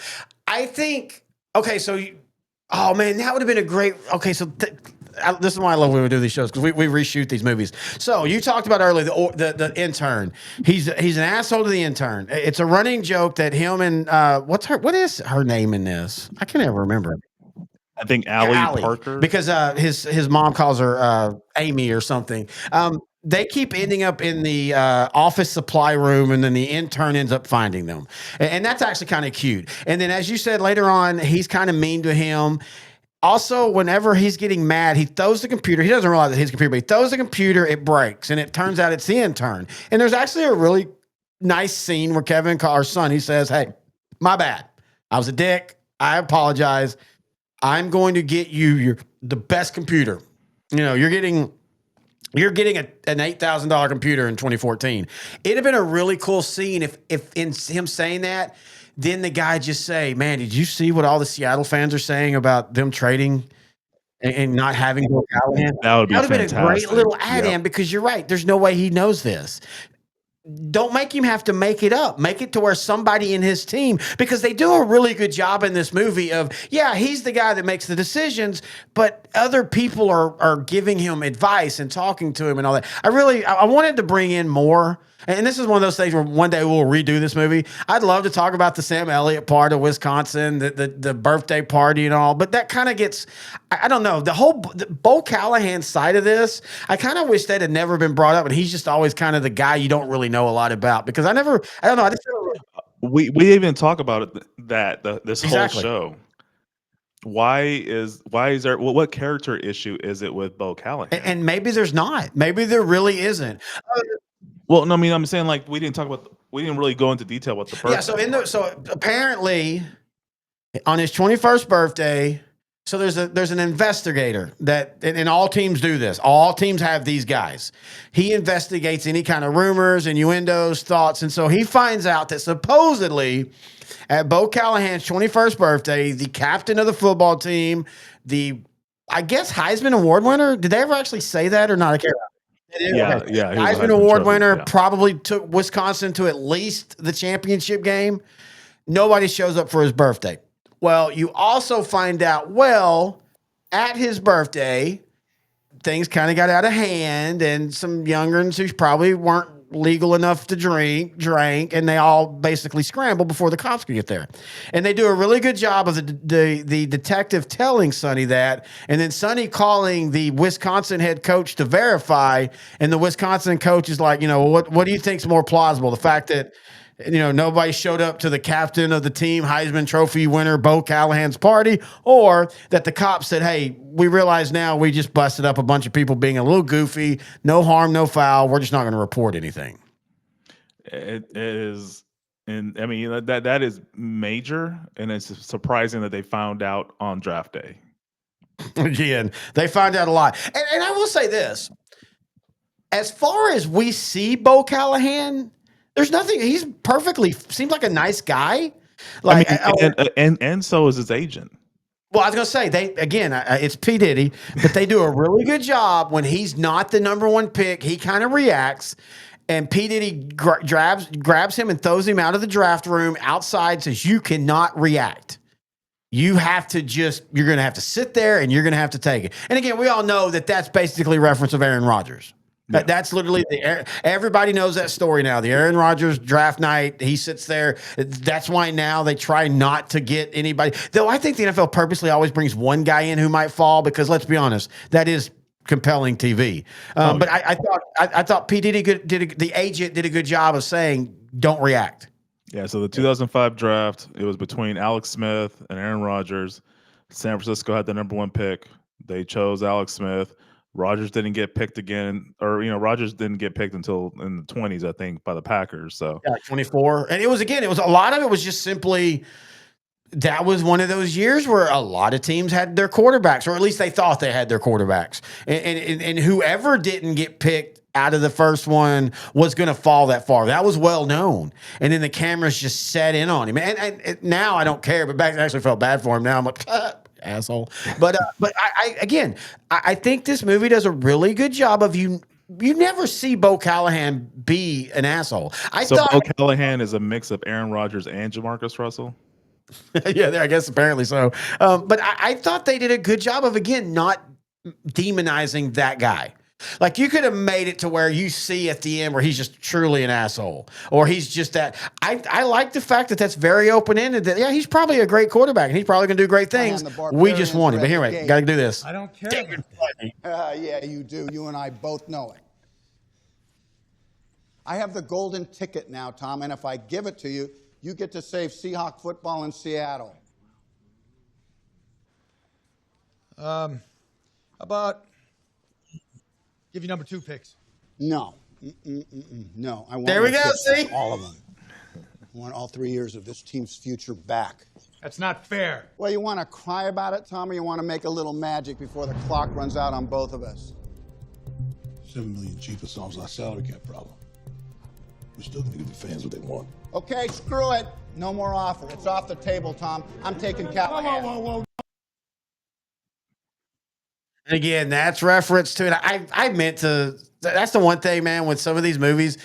I think. Okay, so. Oh man, that would have been a great. Okay, so this is why I love when we do these shows because we reshoot these movies. So you talked about earlier the intern. He's an asshole to the intern. It's a running joke that him and what is her name in this? I can never remember. I think Allie Parker, because his mom calls her Amy or something. They keep ending up in the office supply room, and then the intern ends up finding them. And that's actually kind of cute. And then, as you said, later on, he's kind of mean to him. Also, whenever he's getting mad, he throws the computer. He doesn't realize that his computer, but he throws the computer, it breaks, and it turns out it's the intern. And there's actually a really nice scene where Kevin, our son, he says, "Hey, my bad. I was a dick. I apologize. I'm going to get you the best computer. You're getting an $8,000 computer in 2014. It'd have been a really cool scene if in him saying that, then the guy just say, "Man, did you see what all the Seattle fans are saying about them trading and not having Bill Callahan?" That would have been a great little add-in because you're right. There's no way he knows this. Don't make him have to make it up. Make it to where somebody in his team, because they do a really good job in this movie of, yeah, he's the guy that makes the decisions, but other people are giving him advice and talking to him and all that. I wanted to bring in more. And this is one of those things where one day we'll redo this movie. I'd love to talk about the Sam Elliott part of Wisconsin, the birthday party and all, but that kind of gets, I don't know, the Bo Callahan side of this, I kind of wish that had never been brought up, and he's just always kind of the guy you don't really know a lot about, because I don't know. I just we even talk about it this whole show. Why is there what character issue is it with Bo Callahan? And maybe there's not. Maybe there really isn't. Well, no, I mean, I'm saying like we didn't really go into detail what the person. Yeah, so apparently on his 21st birthday, so there's an investigator and all teams do this. All teams have these guys. He investigates any kind of rumors, innuendos, thoughts, and so he finds out that supposedly at Bo Callahan's 21st birthday, the captain of the football team, I guess Heisman Award winner. Did they ever actually say that or not? I can't. Yeah. Heisman Award winner, probably took Wisconsin to at least the championship game. Nobody shows up for his birthday. Well, you also find out, at his birthday, things kind of got out of hand, and some younguns who probably weren't legal enough to drank, and they all basically scramble before the cops could get there. And they do a really good job of the detective telling Sonny that, and then Sonny calling the Wisconsin head coach to verify, and the Wisconsin coach is like, what do you think's more plausible? The fact that nobody showed up to the captain of the team, Heisman Trophy winner Bo Callahan's party, or that the cops said, hey, we realize now we just busted up a bunch of people being a little goofy, no harm, no foul. We're just not going to report anything. It is, and I mean that is major, and it's surprising that they found out on draft day. Again, they find out a lot. And I will say this, as far as we see Bo Callahan, there's nothing. He's perfectly seems like a nice guy. Like, and so is his agent. Well, I was gonna say it's P Diddy, but they do a really good job when he's not the number one pick. He kind of reacts, and P Diddy grabs him and throws him out of the draft room outside. Says you cannot react. You have to you're gonna have to sit there and you're gonna have to take it. And again, we all know that that's basically a reference of Aaron Rodgers. Yeah. That's literally everybody knows that story now. The Aaron Rodgers draft night, he sits there. That's why now they try not to get anybody. Though I think the NFL purposely always brings one guy in who might fall because let's be honest, that is compelling TV. But I thought P Diddy the agent did a good job of saying don't react. Yeah. So the 2005 draft, it was between Alex Smith and Aaron Rodgers. San Francisco had the number one pick. They chose Alex Smith. Rodgers didn't get picked again, or Rodgers didn't get picked until in the 20s, I think, by the Packers. So yeah, 24, and it was a lot of it was just simply that was one of those years where a lot of teams had their quarterbacks, or at least they thought they had their quarterbacks, and whoever didn't get picked out of the first one was going to fall that far. That was well known, and then the cameras just set in on him. And now I don't care, but back then I actually felt bad for him. Now I'm like. Asshole. But I think this movie does a really good job of you never see Bo Callahan be an asshole. Bo Callahan is a mix of Aaron Rodgers and Jamarcus Russell. Yeah, I guess apparently so. But I thought they did a good job of, again, not demonizing that guy. Like you could have made it to where you see at the end where he's just truly an asshole, or he's just that. I like the fact that that's very open ended. That he's probably a great quarterback and he's probably gonna do great things. We just want him. But anyway, got to do this. I don't care. Yeah, you do. You and I both know it. I have the golden ticket now, Tom, and if I give it to you, you get to save Seahawk football in Seattle. About. Give you number 2 picks. No. No. I want there we go. See? All of them. I want all 3 years of this team's future back. That's not fair. Well, you want to cry about it, Tom, or you want to make a little magic before the clock runs out on both of us? $7 million cheaper solves our salary cap problem. We're still going to give the fans what they want. Okay, screw it. No more offer. It's off the table, Tom. I'm taking Callahan. Whoa. And again, that's reference to it. I meant to. That's the one thing, man. With some of these movies,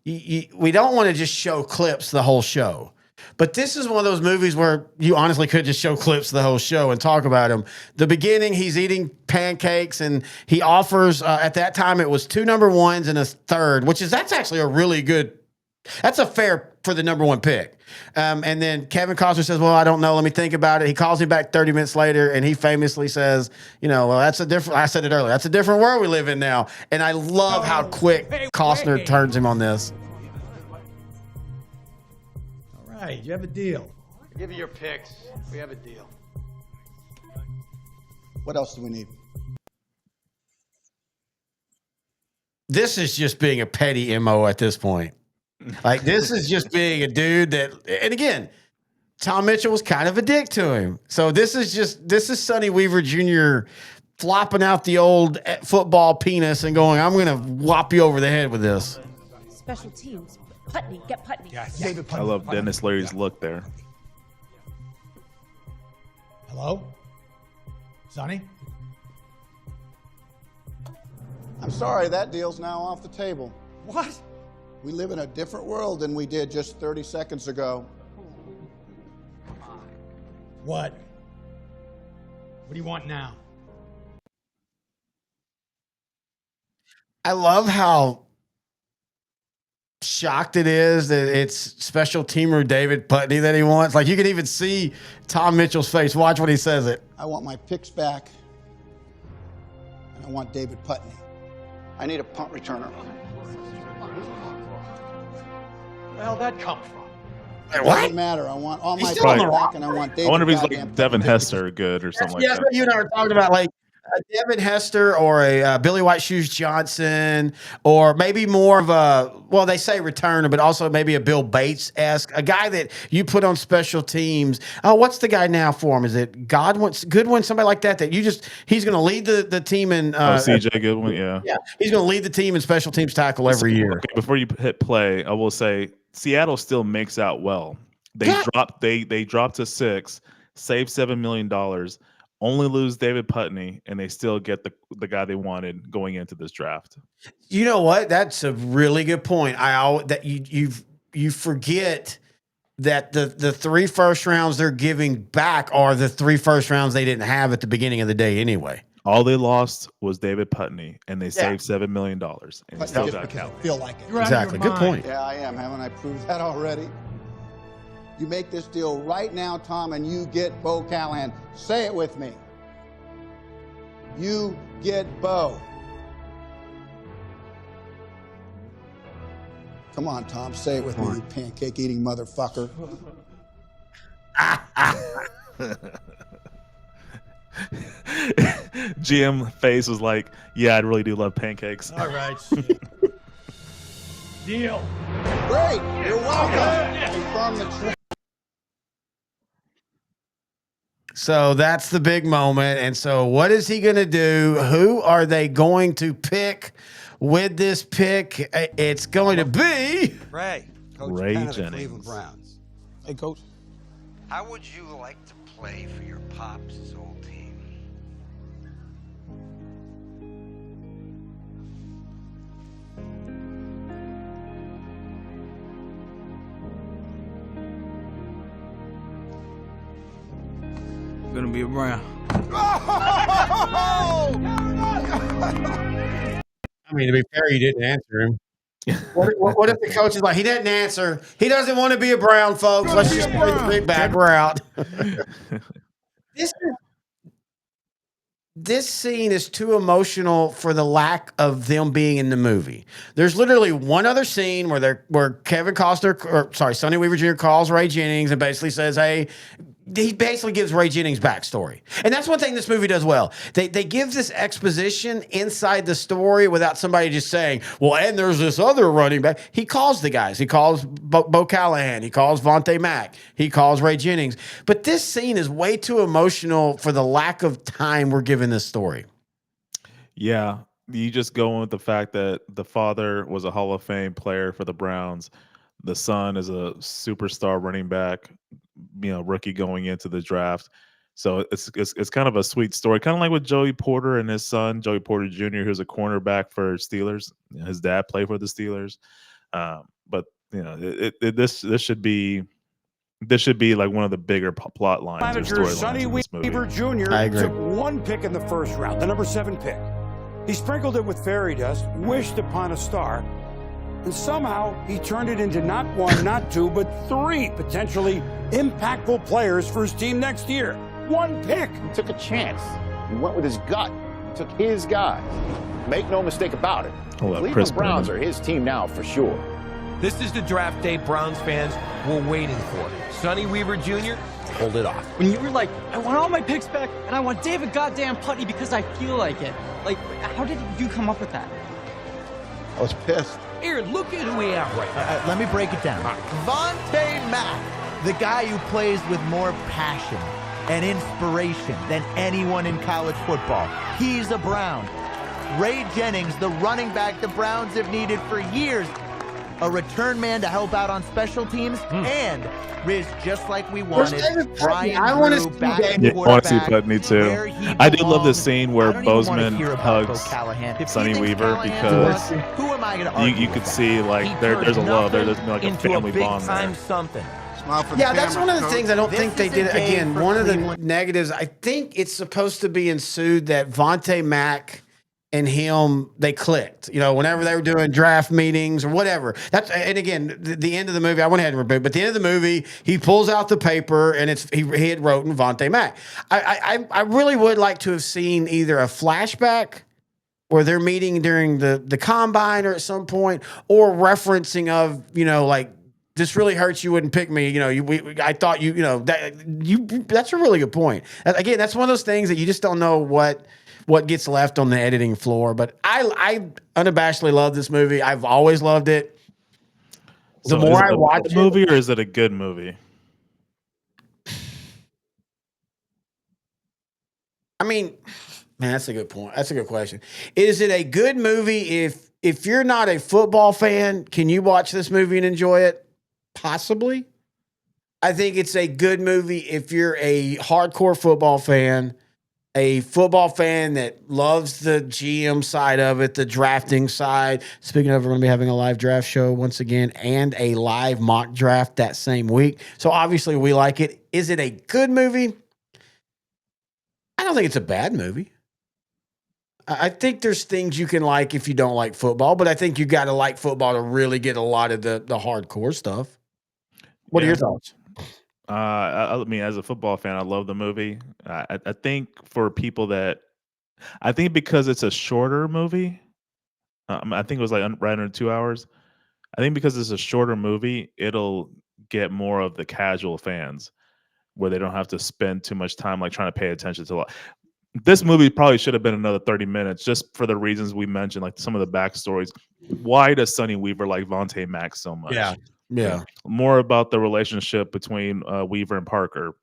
we don't want to just show clips the whole show. But this is one of those movies where you honestly could just show clips the whole show and talk about him. The beginning, he's eating pancakes, and he offers. At that time, it was 2 number ones and a third, that's actually a really good. That's a fair for the number one pick. And then Kevin Costner says, well, I don't know. Let me think about it. He calls me back 30 minutes later, and he famously says, well, that's a different, I said it earlier, that's a different world we live in now. And I love how quick Costner turns him on this. All right, you have a deal. I'll give you your picks. We have a deal. What else do we need? This is just being a petty MO at this point. Like, this is just being a dude that, and again, Tom Mitchell was kind of a dick to him. So this is Sonny Weaver Jr. flopping out the old football penis and going, I'm going to whop you over the head with this. Special teams. Putney. Get Putney. Yeah, David Putney. I love Dennis Leary's look there. Hello? Sonny? I'm sorry, that deal's now off the table. What? We live in a different world than we did just 30 seconds ago. What? What do you want now? I love how shocked it is that it's special teamer David Putney that he wants. Like, you can even see Tom Mitchell's face. Watch when he says it. I want my picks back, and I want David Putney. I need a punt returner. Where the hell that come from? It doesn't matter. I want all my picks back, and I want David. I wonder if he's goddamn like Devin Hester good or something like That's that. what you and I were talking about, like Devin Hester or a Billy White Shoes Johnson, or maybe more of a, well, they say returner, but also maybe a Bill Bates-esque, a guy that you put on special teams. Oh, what's the guy now for him? Is it Goodwin, somebody like that you just, he's going to lead the team in. CJ Goodwin, yeah. Yeah, he's going to lead the team in special teams tackle every year. Okay, before you hit play, I will say Seattle still makes out well. They dropped to 6, save $7 million, only lose David Putney, and they still get the guy they wanted going into this draft. You know what? That's a really good point. You forget that the 3 first rounds they're giving back are the 3 first rounds they didn't have at the beginning of the day anyway. All they lost was David Putney, and they saved $7 million. And they still got Cal. Feel like it. Exactly. Good point. Yeah, I am. Haven't I proved that already? You make this deal right now, Tom, and you get Bo Callahan. Say it with me. You get Bo. Come on, Tom. Say it with me, you pancake-eating motherfucker. GM face was like, yeah, I really do love pancakes. All right. Deal. Great. You're welcome. Confirm the trade. So that's the big moment. And so what is he going to do? Who are they going to pick with this pick? It's going to be Ray. Coach Ray Jennings. Jennings. Browns. Hey, Coach. How would you like to play for your pops' old team? Gonna be a Brown. I mean, to be fair, you didn't answer him. What if the coach is like, he didn't answer? He doesn't want to be a Brown, folks. Let's just play the big back route. This scene is too emotional for the lack of them being in the movie. There's literally one other scene where Kevin Costner, or sorry, Sonny Weaver Jr. calls Ray Jennings and basically says, hey, he basically gives Ray Jennings backstory. And that's one thing this movie does well. They give this exposition inside the story without somebody just saying, well, and there's this other running back. He calls the guys. He calls Bo Callahan. He calls Vontae Mack. He calls Ray Jennings. But this scene is way too emotional for the lack of time we're giving this story. Yeah. You just go with the fact that the father was a Hall of Fame player for the Browns. The son is a superstar running back, rookie going into the draft. So it's kind of a sweet story, kind of like with Joey Porter and his son, Joey Porter Jr., who's a cornerback for Steelers. His dad played for the Steelers. But this should be like one of the bigger plot lines. Manager Sonny Weaver Jr. took 1 pick in the first round, the number 7 pick. He sprinkled it with fairy dust, wished upon a star, and somehow he turned it into not 1, not 2, but 3 potentially impactful players for his team next year. 1 pick. He took a chance. He went with his gut. He took his guys. Make no mistake about it. The Cleveland Browns are his team now for sure. This is the draft day Browns fans were waiting for. Sonny Weaver Jr. pulled it off. When you were like, I want all my picks back, and I want David goddamn Putney because I feel like it. Like, how did you come up with that? I was pissed. Aaron, look at who we have right now. Let me break it down. Vontae Mack, the guy who plays with more passion and inspiration than anyone in college football. He's a Brown. Ray Jennings, the running back the Browns have needed for years. A return man to help out on special teams, and Riz, just like we wanted, Brian I want Drew to back see at Yeah, I want to see quarterback, Putney too. where he I do love the belongs. scene where I don't even wanna Bozeman hear about hugs Bo Callahan. If he Sonny thinks Weaver Callahan's because a bust, who am I gonna argue you with could that? see like He there's a turned love, there's nothing like a into family big bond time there. something. Yeah, that's one of the things I don't think they This is did. a day Again, for one of the Cleveland. negatives, I think it's supposed to be ensued that Vontae Mack and him, they clicked. Whenever they were doing draft meetings or whatever. And again, the end of the movie, I went ahead and reboot, but the end of the movie, he pulls out the paper and he had written Vontae Mack. I really would like to have seen either a flashback where they're meeting during the combine or at some point, or referencing of, like, this really hurts, you wouldn't pick me. I thought that's a really good point. Again, that's one of those things that you just don't know what gets left on the editing floor. But I unabashedly love this movie. I've always loved it. The more I watch it, movie, or is it a good movie? I mean, man, that's a good point. That's a good question. Is it a good movie if you're not a football fan? Can you watch this movie and enjoy it? Possibly. I think it's a good movie if you're a hardcore football fan, a football fan that loves the GM side of it, the drafting side. Speaking of, we're going to be having a live draft show once again and a live mock draft that same week. So obviously we like it. Is it a good movie? I don't think it's a bad movie. I think there's things you can like if you don't like football, but I think you got to like football to really get a lot of the hardcore stuff. What are your thoughts? I mean, as a football fan, I love the movie. I think for people I think because it's a shorter movie, I think it was like right under 2 hours. I think because it's a shorter movie, it'll get more of the casual fans where they don't have to spend too much time like trying to pay attention to this movie. Probably should have been another 30 minutes just for the reasons we mentioned, like some of the backstories. Why does Sonny Weaver like Vontae Mack so much? Yeah. More about the relationship between Weaver and Parker.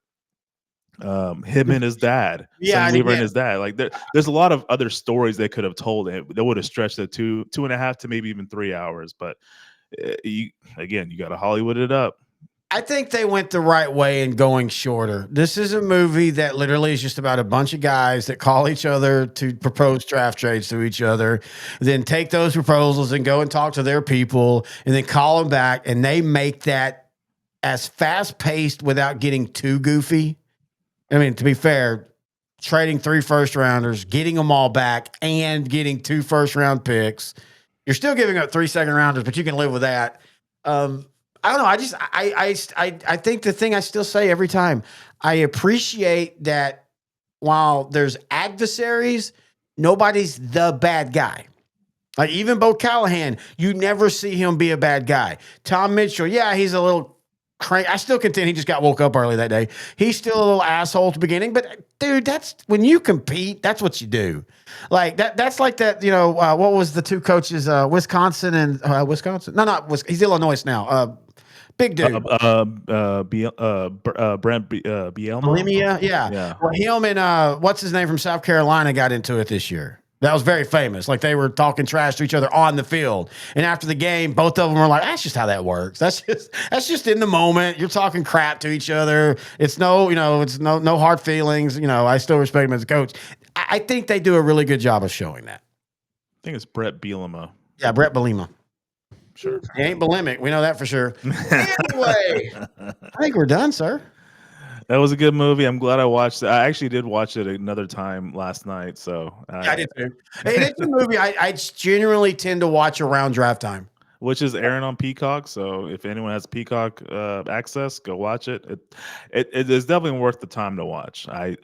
Him and his dad. Sonny Weaver and his dad. Like there's a lot of other stories they could have told. That would have stretched it to 2.5 to maybe even 3 hours. But you got to Hollywood it up. I think they went the right way in going shorter. This is a movie that literally is just about a bunch of guys that call each other to propose draft trades to each other, then take those proposals and go and talk to their people and then call them back. And they make that as fast paced without getting too goofy. I mean, to be fair, trading 3 first rounders, getting them all back and getting 2 first round picks. You're still giving up 3 second rounders, but you can live with that. I don't know. I think the thing I still say every time, I appreciate that while there's adversaries, nobody's the bad guy. Like even Bo Callahan, you never see him be a bad guy. Tom Mitchell, yeah, he's a little crank. I still contend he just got woke up early that day. He's still a little asshole at the beginning, but dude, that's when you compete, that's what you do. Like that's like that, what was the 2 coaches, Wisconsin and Wisconsin? No, not Wisconsin. He's Illinois now. Big dude. Brent Bielema? Bulimia, yeah. Well, him and what's his name from South Carolina got into it this year. That was very famous. Like they were talking trash to each other on the field. And after the game, both of them were like, that's just how that works. That's just in the moment. You're talking crap to each other. It's no hard feelings. I still respect him as a coach. I think they do a really good job of showing that. I think it's Brett Bielema. Yeah, Brett Bielema. Sure. He ain't bulimic. We know that for sure. Anyway, I think we're done, sir. That was a good movie. I'm glad I watched it. I actually did watch it another time last night. So I did too. And it's a movie I genuinely tend to watch around draft time. Which is airing on Peacock. So if anyone has Peacock access, go watch it. It is definitely worth the time to watch. I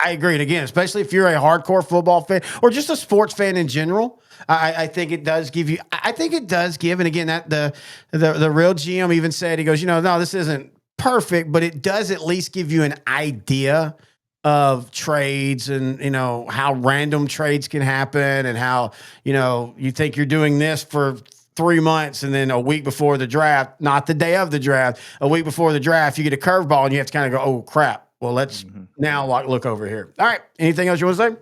agree. And again, especially if you're a hardcore football fan or just a sports fan in general, I think it does give you. I think it does give. And again, that the real GM even said, he goes, no, this isn't perfect, but it does at least give you an idea of trades and how random trades can happen and how you think you're doing this for 3 months and then a week before the draft, not the day of the draft, a week before the draft, you get a curveball and you have to kind of go, oh crap. Well, let's now look over here. All right. Anything else you want to say?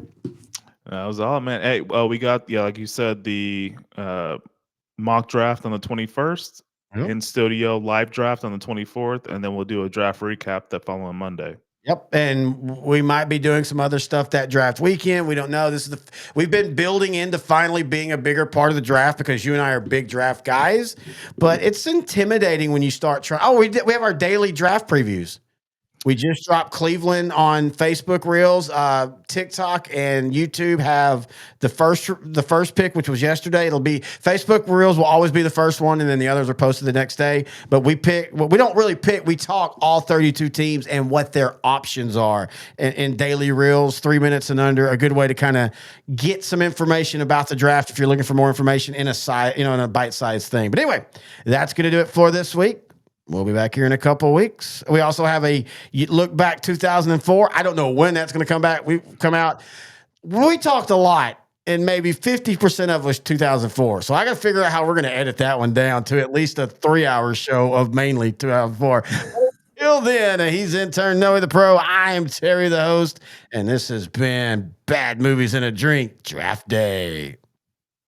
That was all, man. Hey, we got, like you said, the mock draft on the 21st, in studio live draft on the 24th, and then we'll do a draft recap that following Monday. Yep, and we might be doing some other stuff that draft weekend. We don't know. We've been building into finally being a bigger part of the draft because you and I are big draft guys. But it's intimidating when you start trying. Oh, we have our daily draft previews. We just dropped Cleveland on Facebook Reels. TikTok and YouTube have the first pick, which was yesterday. It'll be Facebook Reels will always be the first one, and then the others are posted the next day. But we pick. Well, we don't really pick. We talk all 32 teams and what their options are in daily Reels, 3 minutes and under. A good way to kind of get some information about the draft if you're looking for more information in a bite-sized thing. But anyway, that's going to do it for this week. We'll be back here in a couple of weeks. We also have a look back 2004. I don't know when that's going to come back. We come out. We talked a lot, and maybe 50% of it was 2004. So I got to figure out how we're going to edit that one down to at least a 3-hour show of mainly 2004. Till then, he's intern Noe the Pro. I am Terry the host, and this has been Bad Movies and a Drink Draft Day.